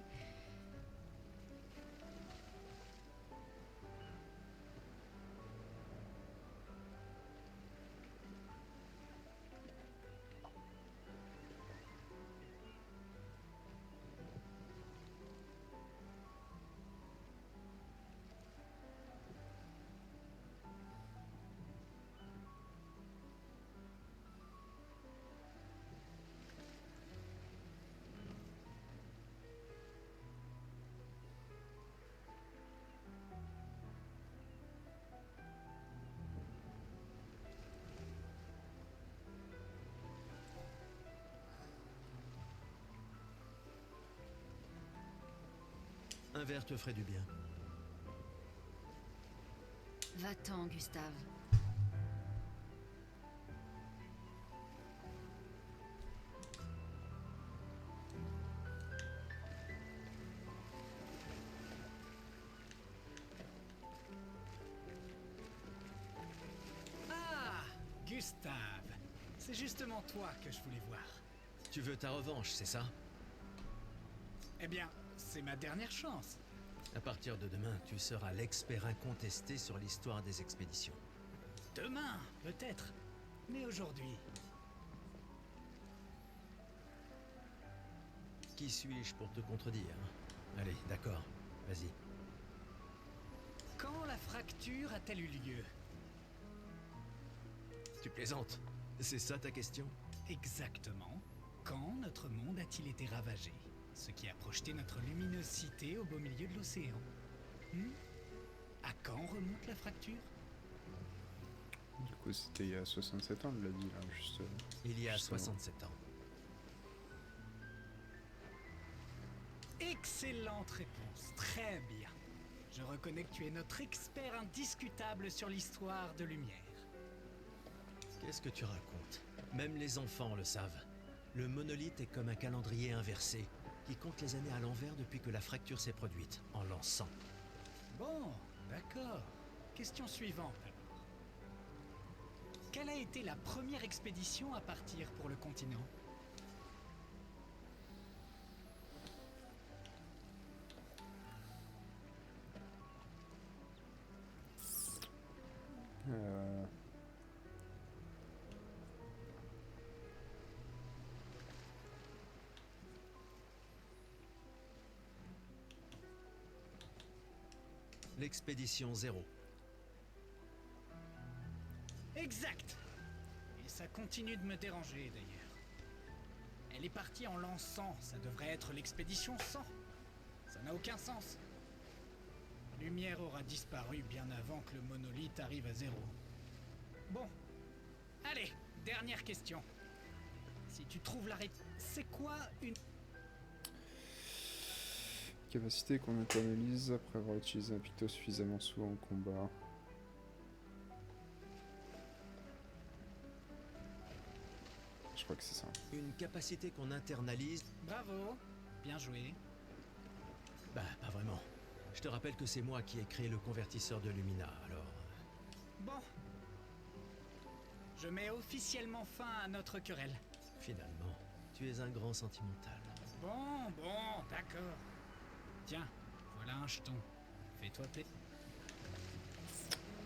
Un verre te ferait du bien. Va-t'en, Gustave. Ah, Gustave. C'est justement toi que je voulais voir. Tu veux ta revanche, c'est ça? Eh bien, c'est ma dernière chance. À partir de demain, tu seras l'expert incontesté sur l'histoire des expéditions. Demain, peut-être. Mais aujourd'hui... Qui suis-je pour te contredire? Allez, d'accord, vas-y. Quand la fracture a-t-elle eu lieu? Tu plaisantes? C'est ça ta question? Exactement. Quand notre monde a-t-il été ravagé? Ce qui a projeté notre luminosité au beau milieu de l'océan. À quand remonte la fracture? Du coup, c'était il y a 67 ans, on l'a dit là, juste. Il y a juste avant. 67 ans. Excellente réponse, très bien. Je reconnais que tu es notre expert indiscutable sur l'histoire de Lumière. Qu'est-ce que tu racontes? Même les enfants le savent. Le monolithe est comme un calendrier inversé, qui compte les années à l'envers depuis que la fracture s'est produite, en l'an 100. Bon, d'accord. Question suivante alors. Quelle a été la première expédition à partir pour le continent? L'expédition Zéro. Exact. Et ça continue de me déranger d'ailleurs. Elle est partie en l'an 100, ça devrait être l'expédition 100. Ça n'a aucun sens. Lumière aura disparu bien avant que le monolithe arrive à zéro. Bon. Allez, dernière question. Si tu trouves la réponse, c'est quoi une... Capacité qu'on internalise après avoir utilisé un picto suffisamment souvent en combat. Je crois que c'est ça. Une capacité qu'on internalise... Bravo, bien joué. Bah, pas vraiment. Je te rappelle que c'est moi qui ai créé le convertisseur de Lumina, alors... Bon. Je mets officiellement fin à notre querelle. Finalement, tu es un grand sentimental. Bon, d'accord. Tiens, voilà un jeton. Fais-toi plaisir.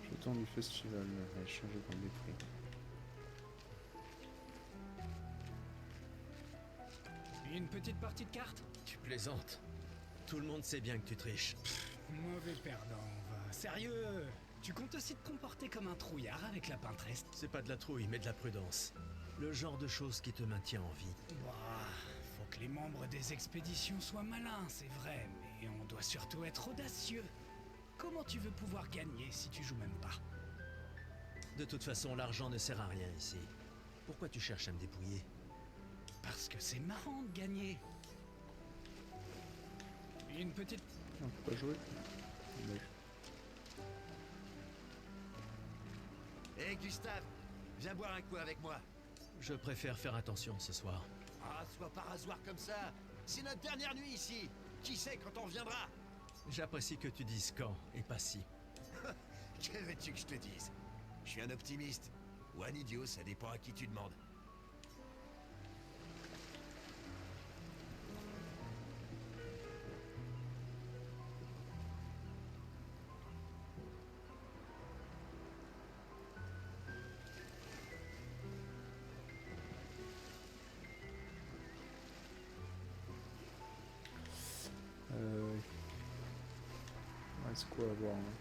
Jeton du festival, va changer dans les prix. Une petite partie de cartes? Tu plaisantes. Tout le monde sait bien que tu triches. Mauvais perdant, va. Sérieux? Tu comptes aussi te comporter comme un trouillard avec la peintresse? C'est pas de la trouille, mais de la prudence. Le genre de choses qui te maintient en vie. Bah, faut que les membres des expéditions soient malins, c'est vrai, mais on doit surtout être audacieux. Comment tu veux pouvoir gagner si tu joues même pas? De toute façon, l'argent ne sert à rien ici. Pourquoi tu cherches à me dépouiller? Parce que c'est marrant de gagner. Une petite... On peut pas jouer. Mais... Hé Gustave, viens boire un coup avec moi. Je préfère faire attention ce soir. Ah, sois pas rasoir comme ça. C'est notre dernière nuit ici. Qui sait quand on reviendra? J'apprécie que tu dises quand et pas si. Que veux-tu que je te dise? Je suis un optimiste. Ou un idiot, ça dépend à qui tu demandes. Reste quoi à voir hein.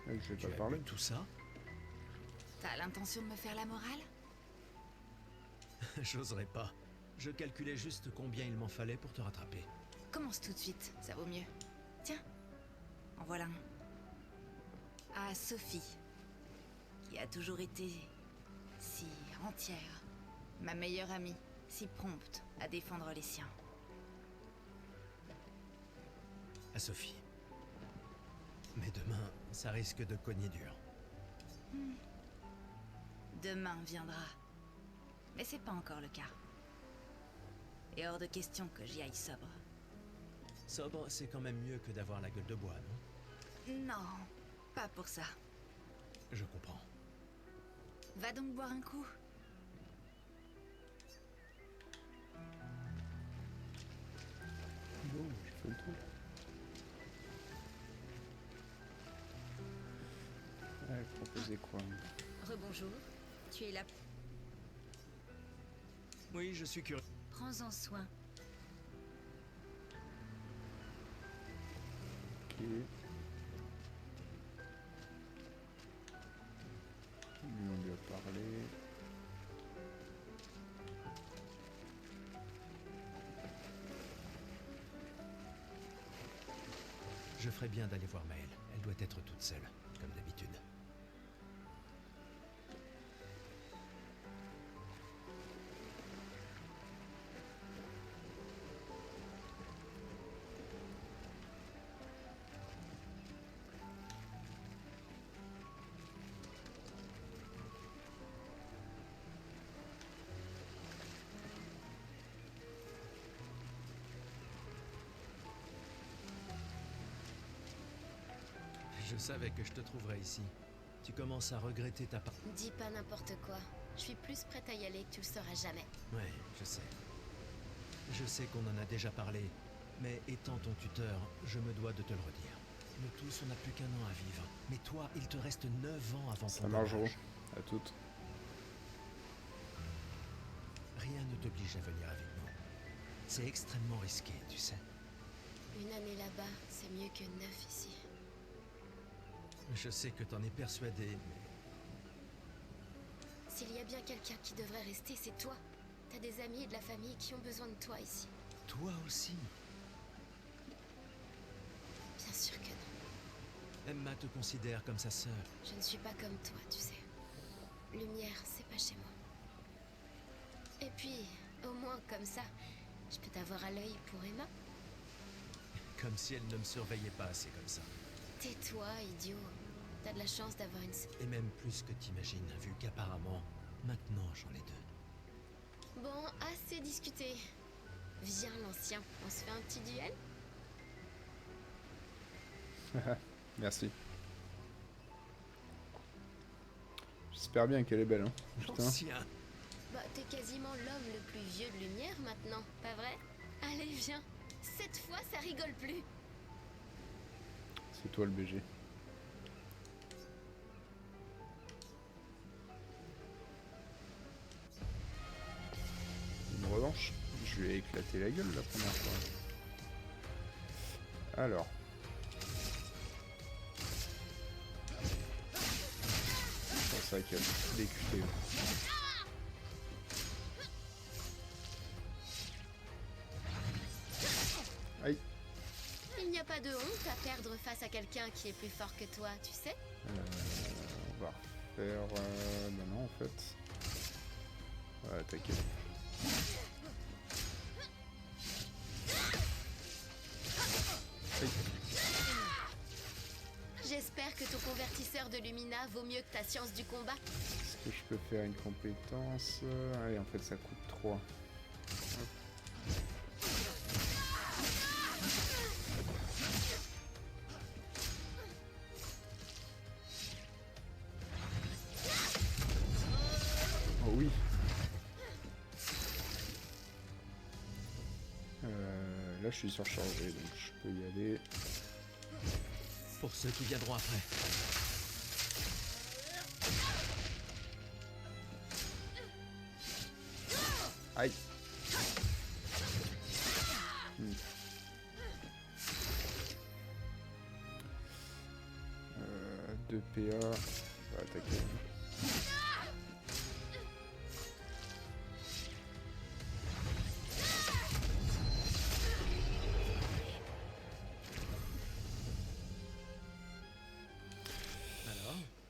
Je vais pas parler. Tout ça? T'as l'intention de me faire la morale? J'oserais pas. Je calculais juste combien il m'en fallait pour te rattraper. Commence tout de suite, ça vaut mieux. Tiens, en voilà un. À Sophie, qui a toujours été si entière. Ma meilleure amie, si prompte à défendre les siens. À Sophie. Mais demain, ça risque de cogner dur. Demain viendra. Mais c'est pas encore le cas. Et hors de question que j'y aille sobre. Sobre, c'est quand même mieux que d'avoir la gueule de bois, non? Non, pas pour ça. Je comprends. Va donc boire un coup. Bon, je fais le tour. Ouais, proposer quoi? Rebonjour, tu es là. Oui, je suis curieux. Prends-en soin. Ok. Lui, on lui a parlé. Je ferais bien d'aller voir Maëlle. Elle doit être toute seule, comme d'habitude. Je savais que je te trouverais ici. Tu commences à regretter ta part. Dis pas n'importe quoi. Je suis plus prête à y aller que tu le seras jamais. Ouais, je sais. Je sais qu'on en a déjà parlé, mais étant ton tuteur, je me dois de te le redire. Nous tous, on n'a plus qu'un an à vivre. Mais toi, il te reste 9 ans avant Ça ton marche, âge. à toutes. Rien ne t'oblige à venir avec nous. C'est extrêmement risqué, tu sais. Une année là-bas, c'est mieux que 9 ici. Je sais que t'en es persuadé, mais... S'il y a bien quelqu'un qui devrait rester, c'est toi. T'as des amis et de la famille qui ont besoin de toi ici. Toi aussi. Bien sûr que non. Emma te considère comme sa sœur. Je ne suis pas comme toi, tu sais. Lumière, c'est pas chez moi. Et puis, au moins comme ça, je peux t'avoir à l'œil pour Emma. Comme si elle ne me surveillait pas assez comme ça. Tais-toi, idiot. T'as de la chance d'avoir une... Et même plus que t'imagines, vu qu'apparemment, maintenant j'en ai 2. Bon, assez discuté. Viens, l'ancien, on se fait un petit duel? Merci. J'espère bien qu'elle est belle, hein. Putain. Ancien. Bah, t'es quasiment l'homme le plus vieux de Lumière maintenant, pas vrai? Allez, viens. Cette fois, ça rigole plus. C'est toi le BG. Une revanche. Je lui ai éclaté la gueule la première fois. Alors. C'est ça qu'il y a des QT. Aïe. Il n'y a pas de honte à perdre face à quelqu'un qui est plus fort que toi, tu sais? On va refaire... bah non en fait. On va attaquer. Aïe. J'espère que ton convertisseur de Lumina vaut mieux que ta science du combat. Est-ce que je peux faire une compétence? Allez, en fait ça coûte 3. Hop. Oh oui. Là je suis surchargé donc je peux y aller. Pour ceux qui viendront après. Aïe. 2 PA. On va attaquer.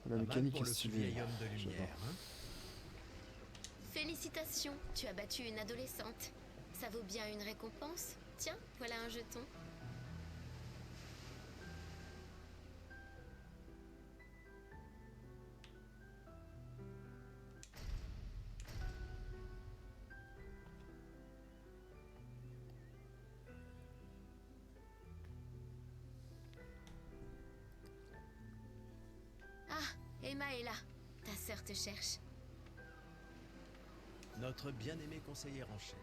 La mécanique est stylée. Félicitations, tu as battu une adolescente. Ça vaut bien une récompense. Tiens, voilà un jeton. Emma est là. Ta sœur te cherche. Notre bien-aimée conseillère en chef.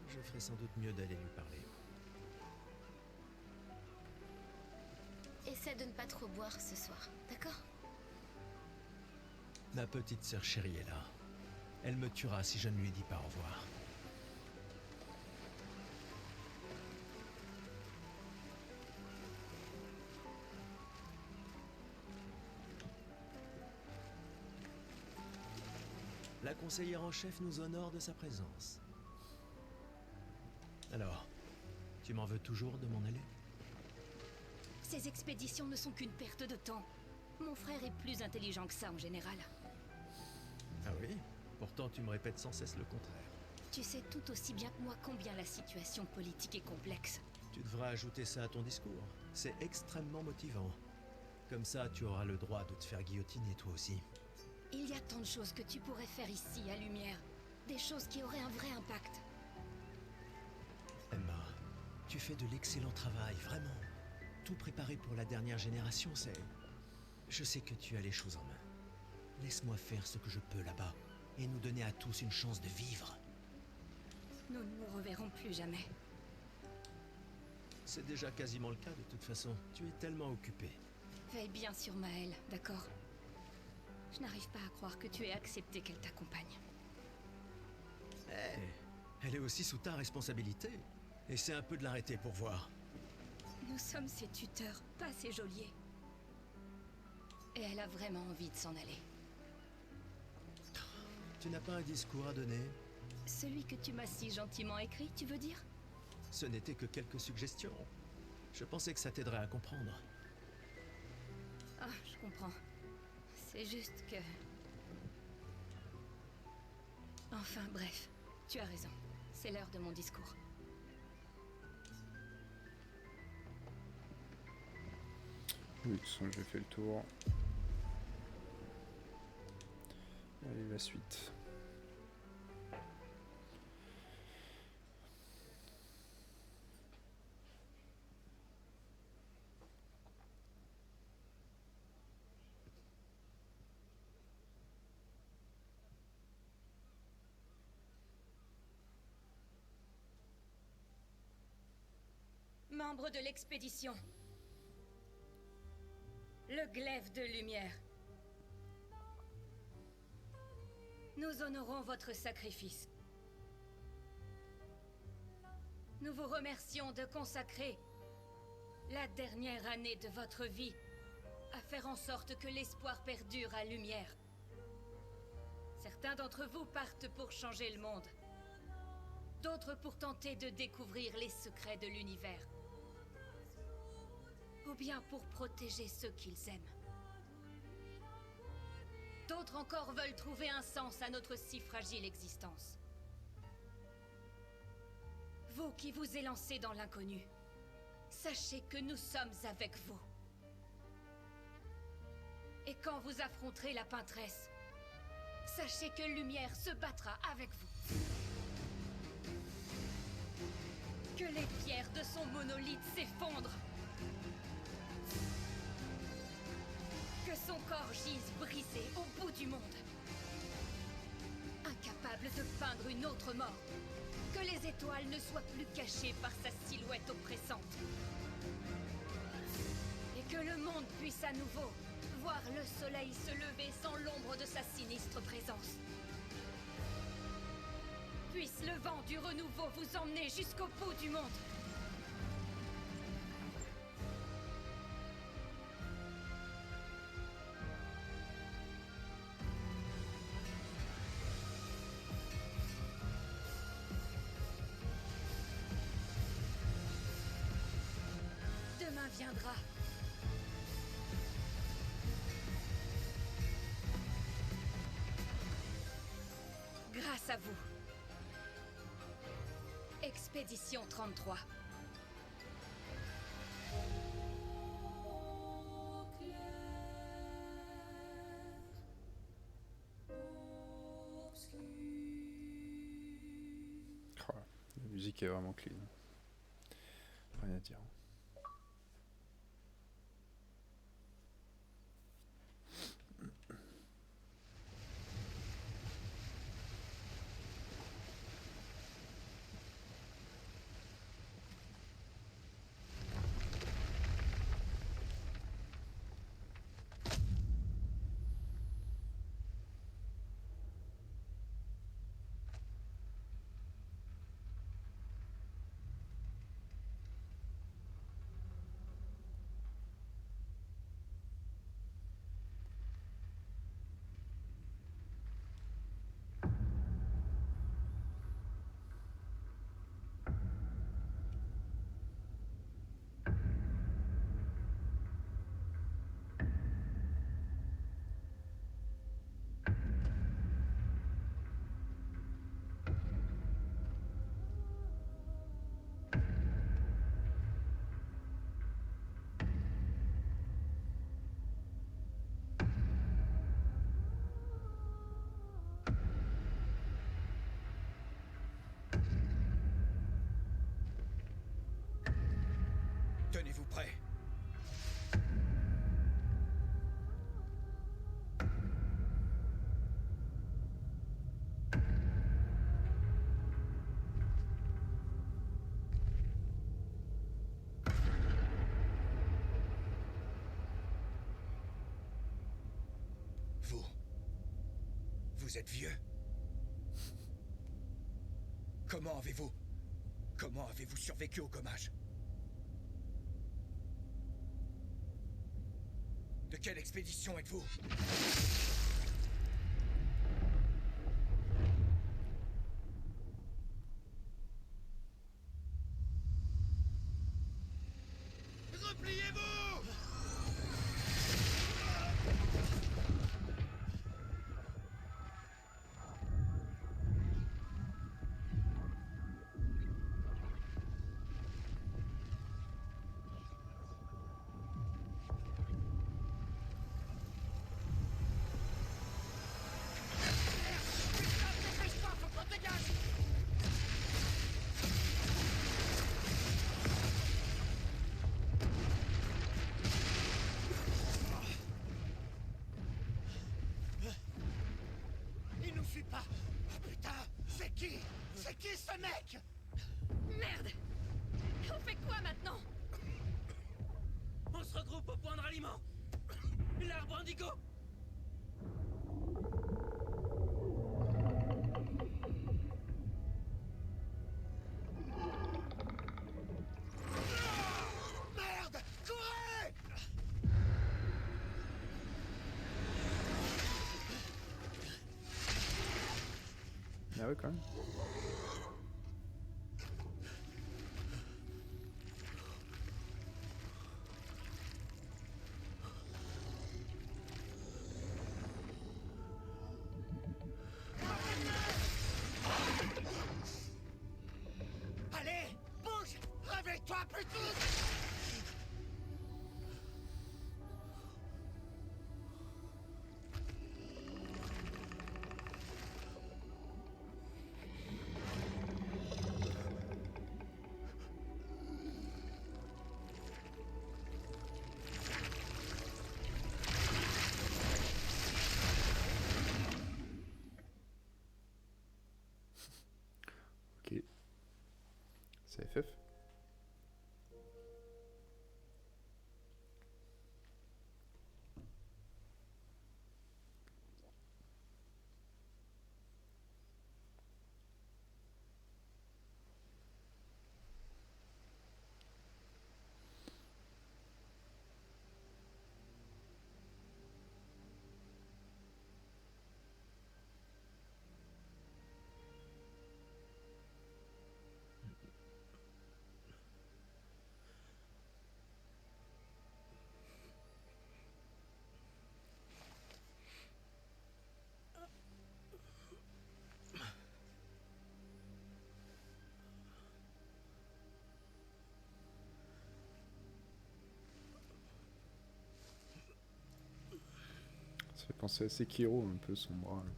Je ferais sans doute mieux d'aller lui parler. Essaie de ne pas trop boire ce soir, d'accord? Ma petite sœur chérie est là. Elle me tuera si je ne lui dis pas au revoir. La conseillère en chef nous honore de sa présence. Alors, tu m'en veux toujours de m'en aller? Ces expéditions ne sont qu'une perte de temps. Mon frère est plus intelligent que ça en général. Ah oui? Pourtant tu me répètes sans cesse le contraire. Tu sais tout aussi bien que moi combien la situation politique est complexe. Tu devras ajouter ça à ton discours. C'est extrêmement motivant. Comme ça, tu auras le droit de te faire guillotiner toi aussi. Il y a tant de choses que tu pourrais faire ici, à Lumière. Des choses qui auraient un vrai impact. Emma, tu fais de l'excellent travail, vraiment. Tout préparé pour la dernière génération, c'est... Je sais que tu as les choses en main. Laisse-moi faire ce que je peux là-bas, et nous donner à tous une chance de vivre. Nous ne nous reverrons plus jamais. C'est déjà quasiment le cas de toute façon. Tu es tellement occupé. Veille bien sur Maëlle, d'accord? Je n'arrive pas à croire que tu aies accepté qu'elle t'accompagne. Elle est aussi sous ta responsabilité. Essaie un peu de l'arrêter pour voir. Nous sommes ses tuteurs, pas ses geôliers. Et elle a vraiment envie de s'en aller. Tu n'as pas un discours à donner? Celui que tu m'as si gentiment écrit, tu veux dire? Ce n'était que quelques suggestions. Je pensais que ça t'aiderait à comprendre. Ah, je comprends. C'est juste que... Enfin, bref. Tu as raison. C'est l'heure de mon discours. Oui, de toute façon, j'ai fait le tour. Allez, la suite. Membre de l'expédition. le glaive de lumière. Nous honorons votre sacrifice. Nous vous remercions de consacrer la dernière année de votre vie à faire en sorte que l'espoir perdure à Lumière. Certains d'entre vous partent pour changer le monde. D'autres pour tenter de découvrir les secrets de l'univers. Ou bien pour protéger ceux qu'ils aiment. D'autres encore veulent trouver un sens à notre si fragile existence. Vous qui vous élancez dans l'inconnu, sachez que nous sommes avec vous. Et quand vous affronterez la peintresse, sachez que Lumière se battra avec vous. Que les pierres de son monolithe s'effondrent. Que son corps gise brisé au bout du monde. Incapable de peindre une autre mort. Que les étoiles ne soient plus cachées par sa silhouette oppressante. Et que le monde puisse à nouveau voir le soleil se lever sans l'ombre de sa sinistre présence. Puisse le vent du renouveau vous emmener jusqu'au bout du monde. Demain viendra. Grâce à vous. Expédition 33. Oh, la musique est vraiment clean. Rien à dire. Tenez-vous prêts. Vous êtes vieux. Comment avez-vous survécu au gommage? De quelle expédition êtes-vous? Repliez-vous! C'est qui ce mec? Merde! On fait quoi maintenant? On se regroupe au point de ralliement. L'arbre indigo! Merde! Courez! Ah ouais, quand même. Allez, bouge! Réveille-toi, petit! Ok. C'est FF. Ça fait penser à Sekiro un peu son bras. Là.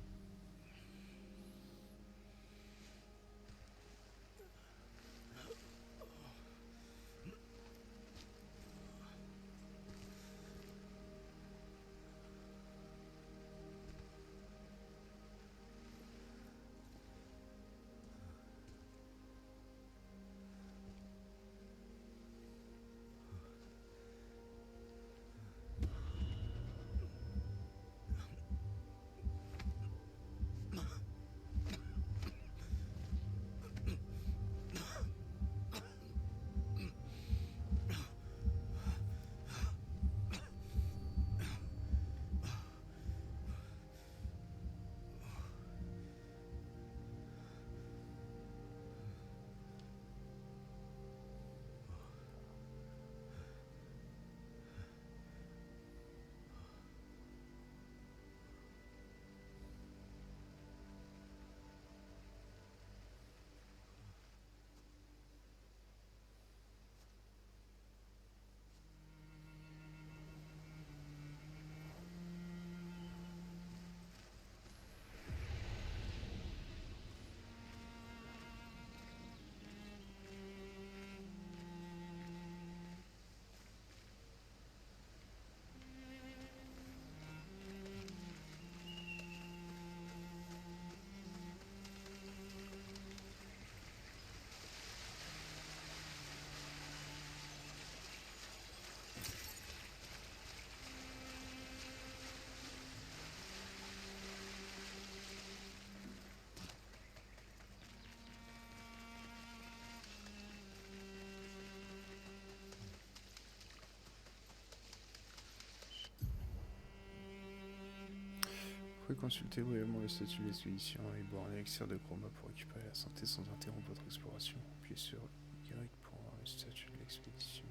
Vous pouvez consulter brièvement le statut de l'expédition et boire un élixir de chroma pour récupérer la santé sans interrompre votre exploration. Appuyez sur Y pour voir le statut de l'expédition.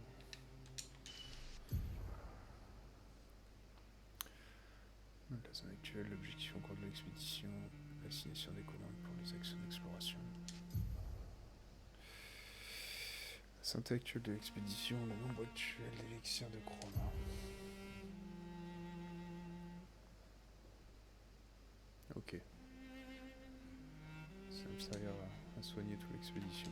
Dans la zone actuelle, l'objectif en cours de l'expédition, l'assignation des commandes pour les actions d'exploration. La santé actuelle de l'expédition, le nombre actuel d'élixirs de chroma. Ok. Ça me servira à soigner toute l'expédition.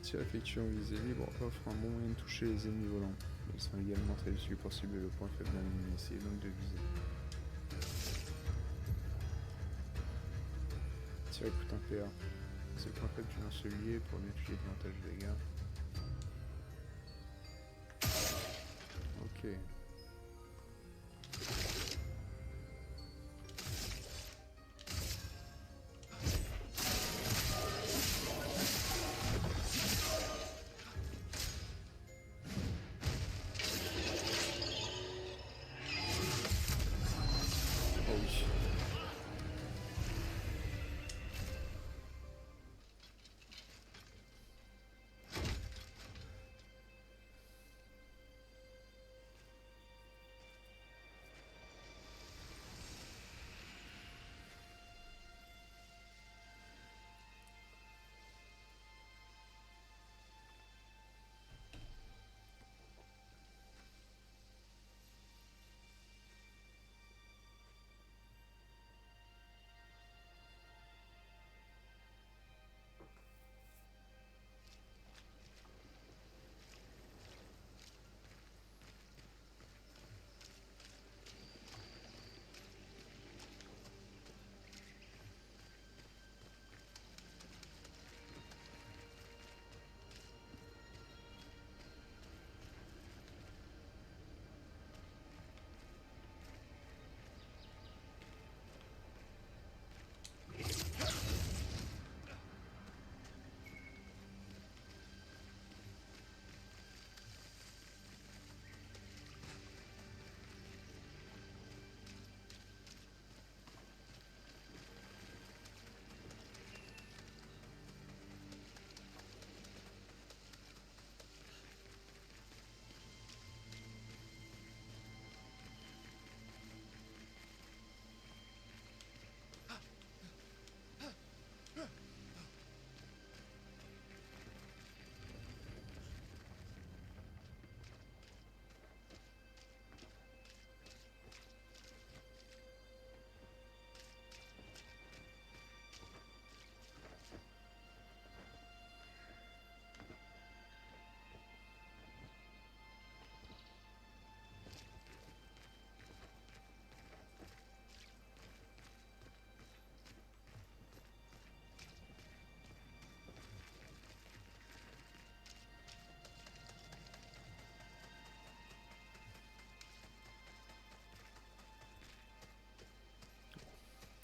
tir effectué en visée libre offre un bon moyen de toucher les ennemis volants. Ils sont également très utiles pour cibler le point faible d'un ennemi, essayez donc de viser. Tirer coûte un PA. C'est le point faible du lancelier pour nettoyer davantage de dégâts. Ok. Oh oui.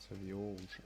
Ça vit au rouge.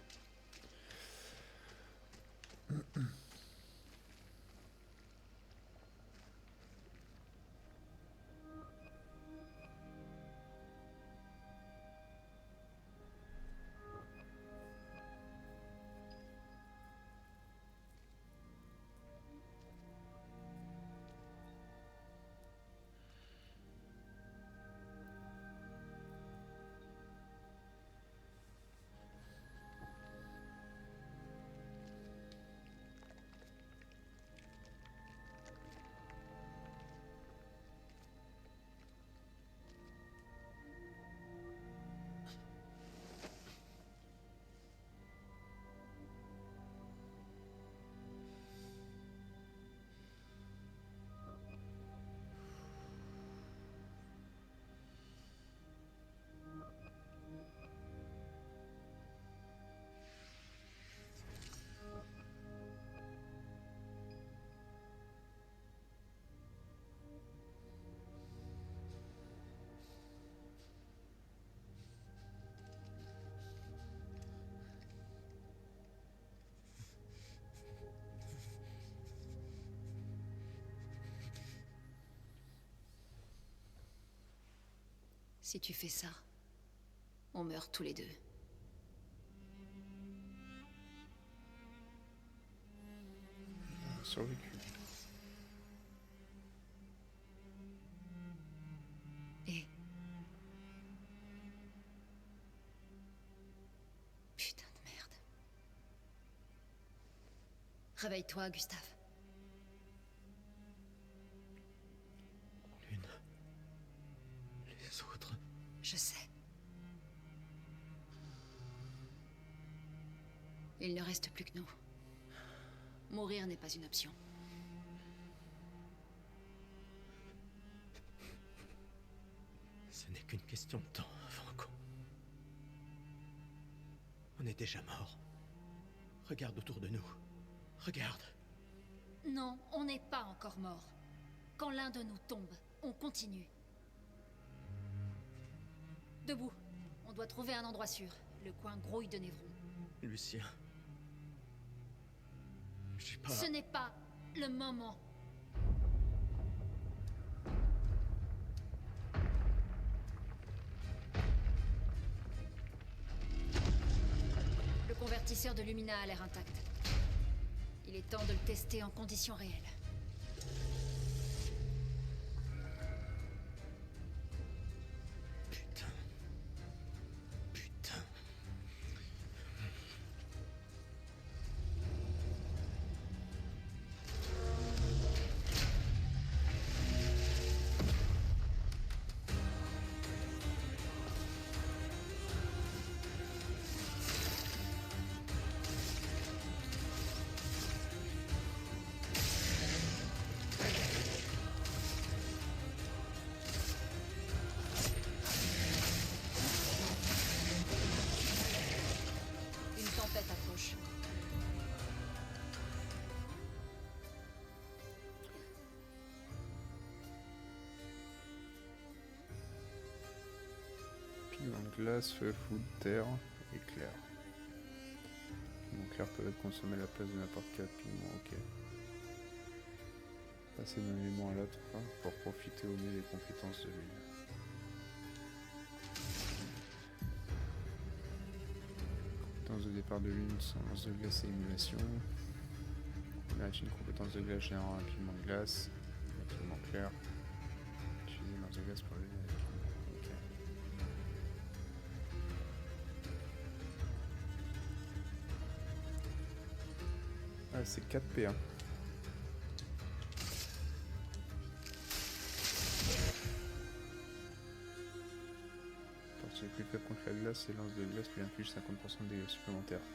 Si tu fais ça, on meurt tous les deux. Survécu. Et... Putain de merde. Réveille-toi, Gustave. Les autres. Je sais. Il ne reste plus que nous. Mourir n'est pas une option. Ce n'est qu'une question de temps, Franco. On est déjà mort. Regarde autour de nous. Regarde. Non, on n'est pas encore mort. Quand l'un de nous tombe, on continue. Debout. On doit trouver un endroit sûr. Le coin grouille de Névron. Lucien. J'ai pas... Ce n'est pas le moment. Le convertisseur de Lumina a l'air intact. Il est temps de le tester en conditions réelles. Putain. Putain. Une tempête approche. Pigment de glace, feu, foudre, terre, éclair. Pigment clair peut être consommé à la place de n'importe quel pigment, ok. Passer d'un élément à l'autre pour profiter au mieux des compétences de l'huile. Compétence de départ de l'une sans lance de glace et émulation. Mérite une compétence de glace générant un pigment de glace. Un pigment clair. Utiliser lance de glace pour le. Ok. Ah, c'est 4 P1. Partie plus faible contre la glace et lance de glace lui inflige 50% de dégâts supplémentaires.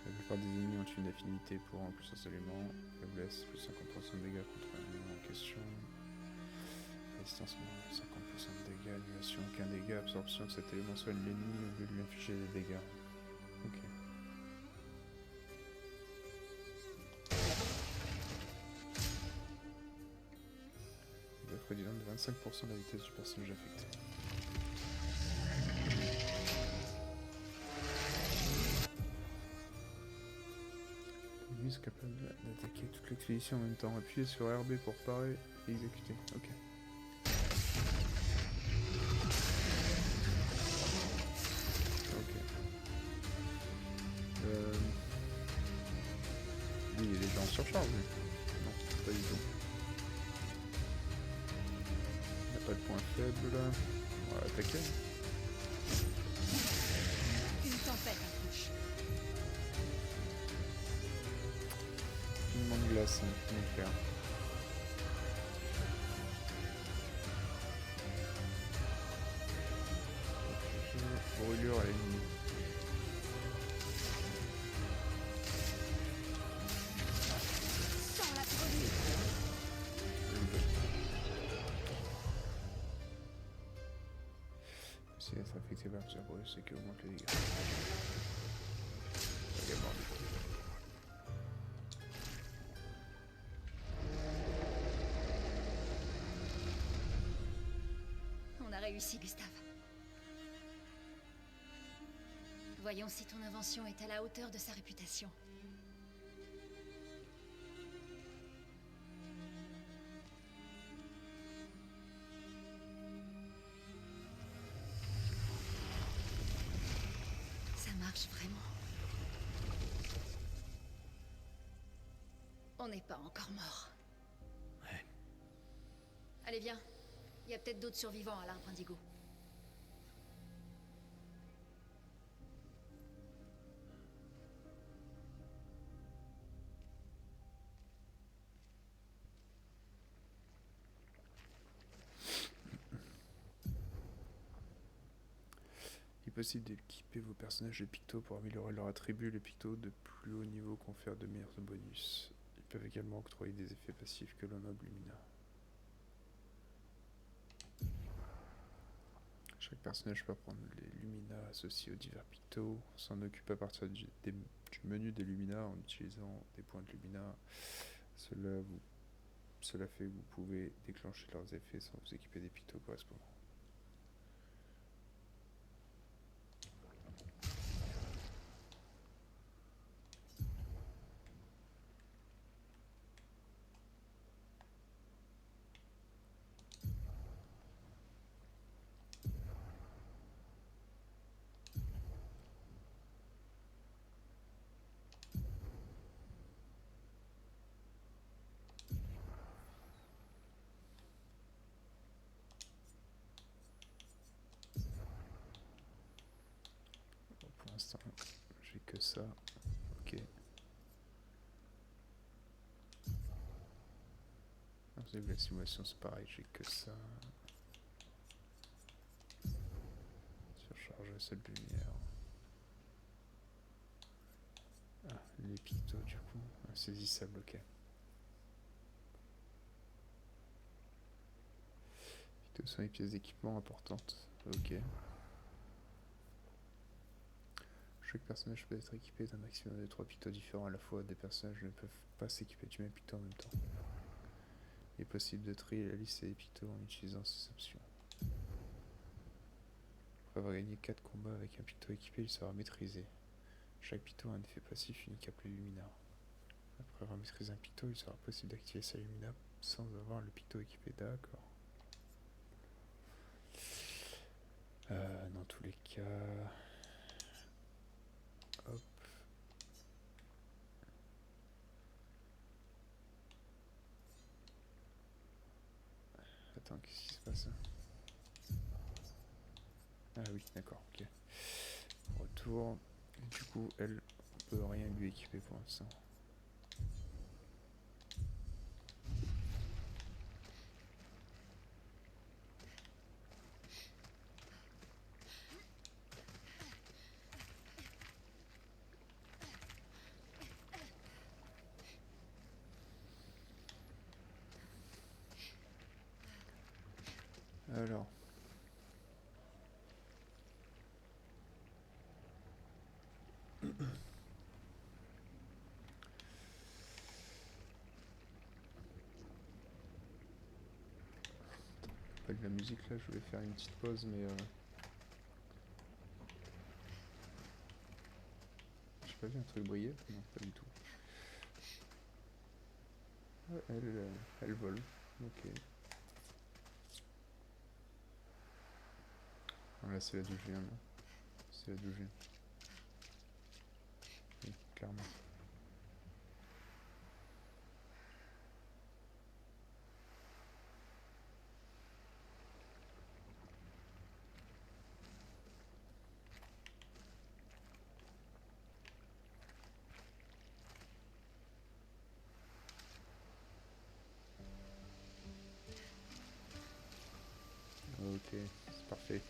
La plupart des ennemis ont une affinité pour en plus un élément. Faiblesse plus 50% de dégâts contre l'élément en question. Résistance 50% de dégâts, annulation, aucun dégât, absorption que cet élément soigne l'ennemi au lieu de lui infliger des dégâts. Ok. Il va être réduisant de 25% de la vitesse du personnage affecté. L'ennemi est capable d'attaquer toute l'expédition en même temps. Appuyez sur RB pour parer et exécuter. Ok. Ok. Lui, il est déjà en surcharge, lui. Non, pas du tout. Il n'a pas de point faible là. On va attaquer. Une tempête approche. Pigment de glace, pigment clair. Brûlure à l'ennemi. Sans la brûlure. Si être affecté par plusieurs brûlures, c'est qu'il augmente les dégâts. Également. On a réussi, Gustave. Voyons si ton invention est à la hauteur de sa réputation. Ça marche vraiment. On n'est pas encore mort. Ouais. Allez, viens. Il y a peut-être d'autres survivants à l'arbre indigo. Il est possible d'équiper vos personnages de pictos pour améliorer leurs attributs. Les pictos de plus haut niveau confèrent de meilleurs bonus. Ils peuvent également octroyer des effets passifs que l'on nomme Lumina. Chaque personnage peut prendre les Lumina associés aux divers pictos. On s'en occupe à partir du menu des Lumina en utilisant des points de Lumina. Cela fait que vous pouvez déclencher leurs effets sans vous équiper des pictos correspondants. Pour l'instant, j'ai que ça. Ok. La simulation, c'est pareil, j'ai que ça. Surcharger seule lumière. Ah, les pictos du coup. Insaisissable, ok. Pictos sont les pièces d'équipement importantes. Ok. Chaque personnage peut être équipé d'un maximum de 3 pictos différents à la fois. Des personnages ne peuvent pas s'équiper du même picto en même temps. Il est possible de trier la liste des pictos en utilisant ces options. Après avoir gagné 4 combats avec un picto équipé, il sera maîtrisé. Chaque picto a un effet passif unique appelé Lumina. Après avoir maîtrisé un picto, il sera possible d'activer sa Lumina sans avoir le picto équipé. D'accord. Dans tous les cas... Hop. Attends, qu'est-ce qui se passe? Ah oui, d'accord, ok. Retour. Et du coup, elle, on peut rien lui équiper pour l'instant. Alors. Pas de la musique là, je voulais faire une petite pause mais j'ai pas vu un truc briller? Non, pas du tout. Ouais, elle vole. Ok. Ah, là c'est là d'où je viens là. C'est là d'où je viens. Oui, clairement. Ok, c'est parfait.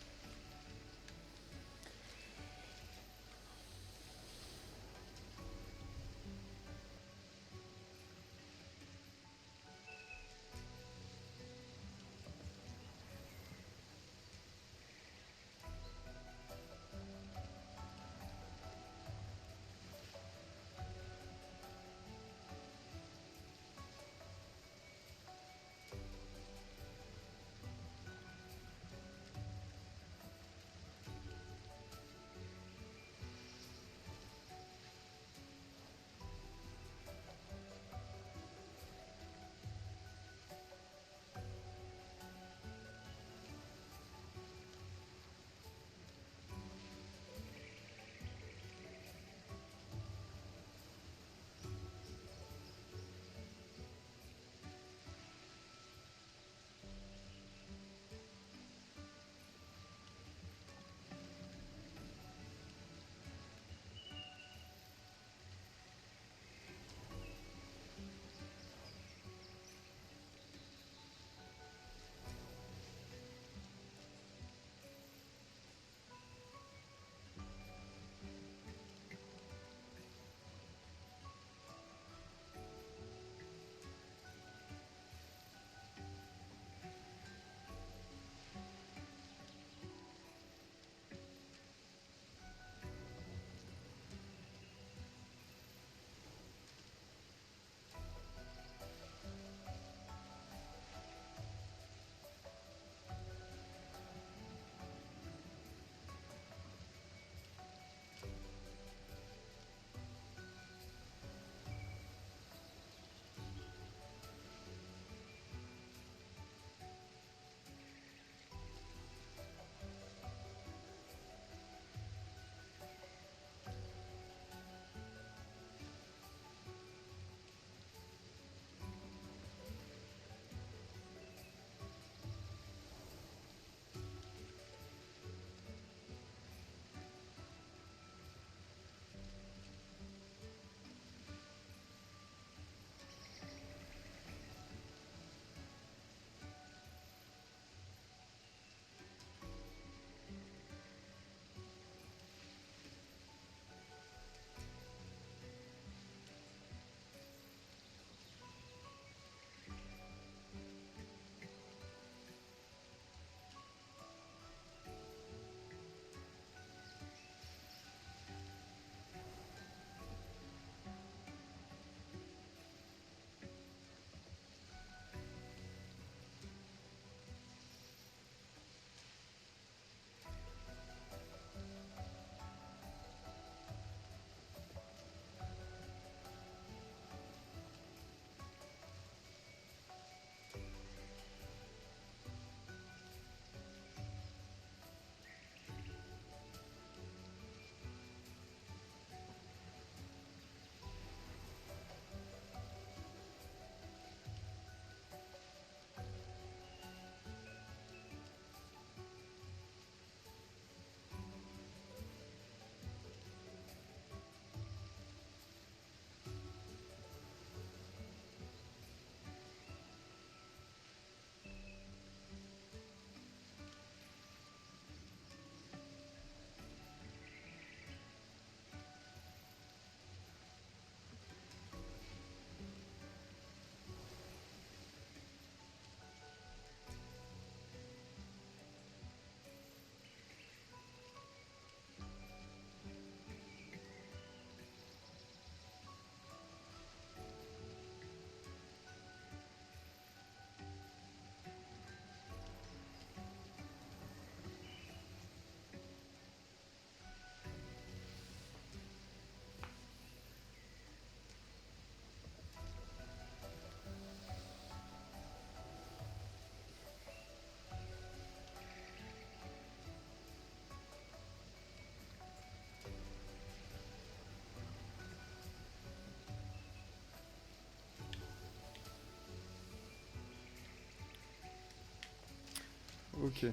Ok.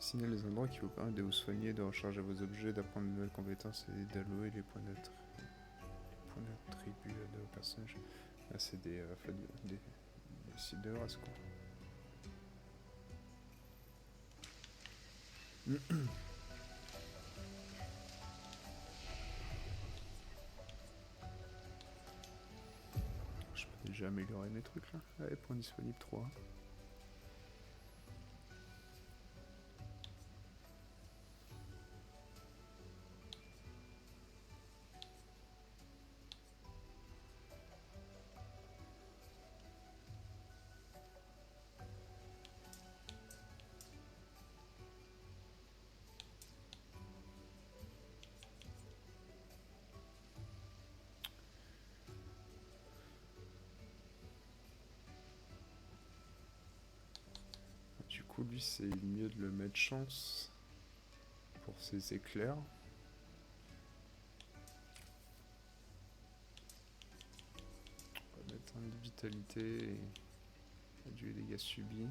Signalez les endroits qui vous permettent de vous soigner, de recharger vos objets, d'apprendre de nouvelles compétences et d'allouer les points d'attribut à vos personnages. Ah, c'est des sites de race, quoi. Je peux déjà améliorer mes trucs là. Allez, points disponibles 3. Du coup, lui, c'est mieux de le mettre chance pour ses éclairs. On va mettre un de vitalité et réduire les dégâts subis.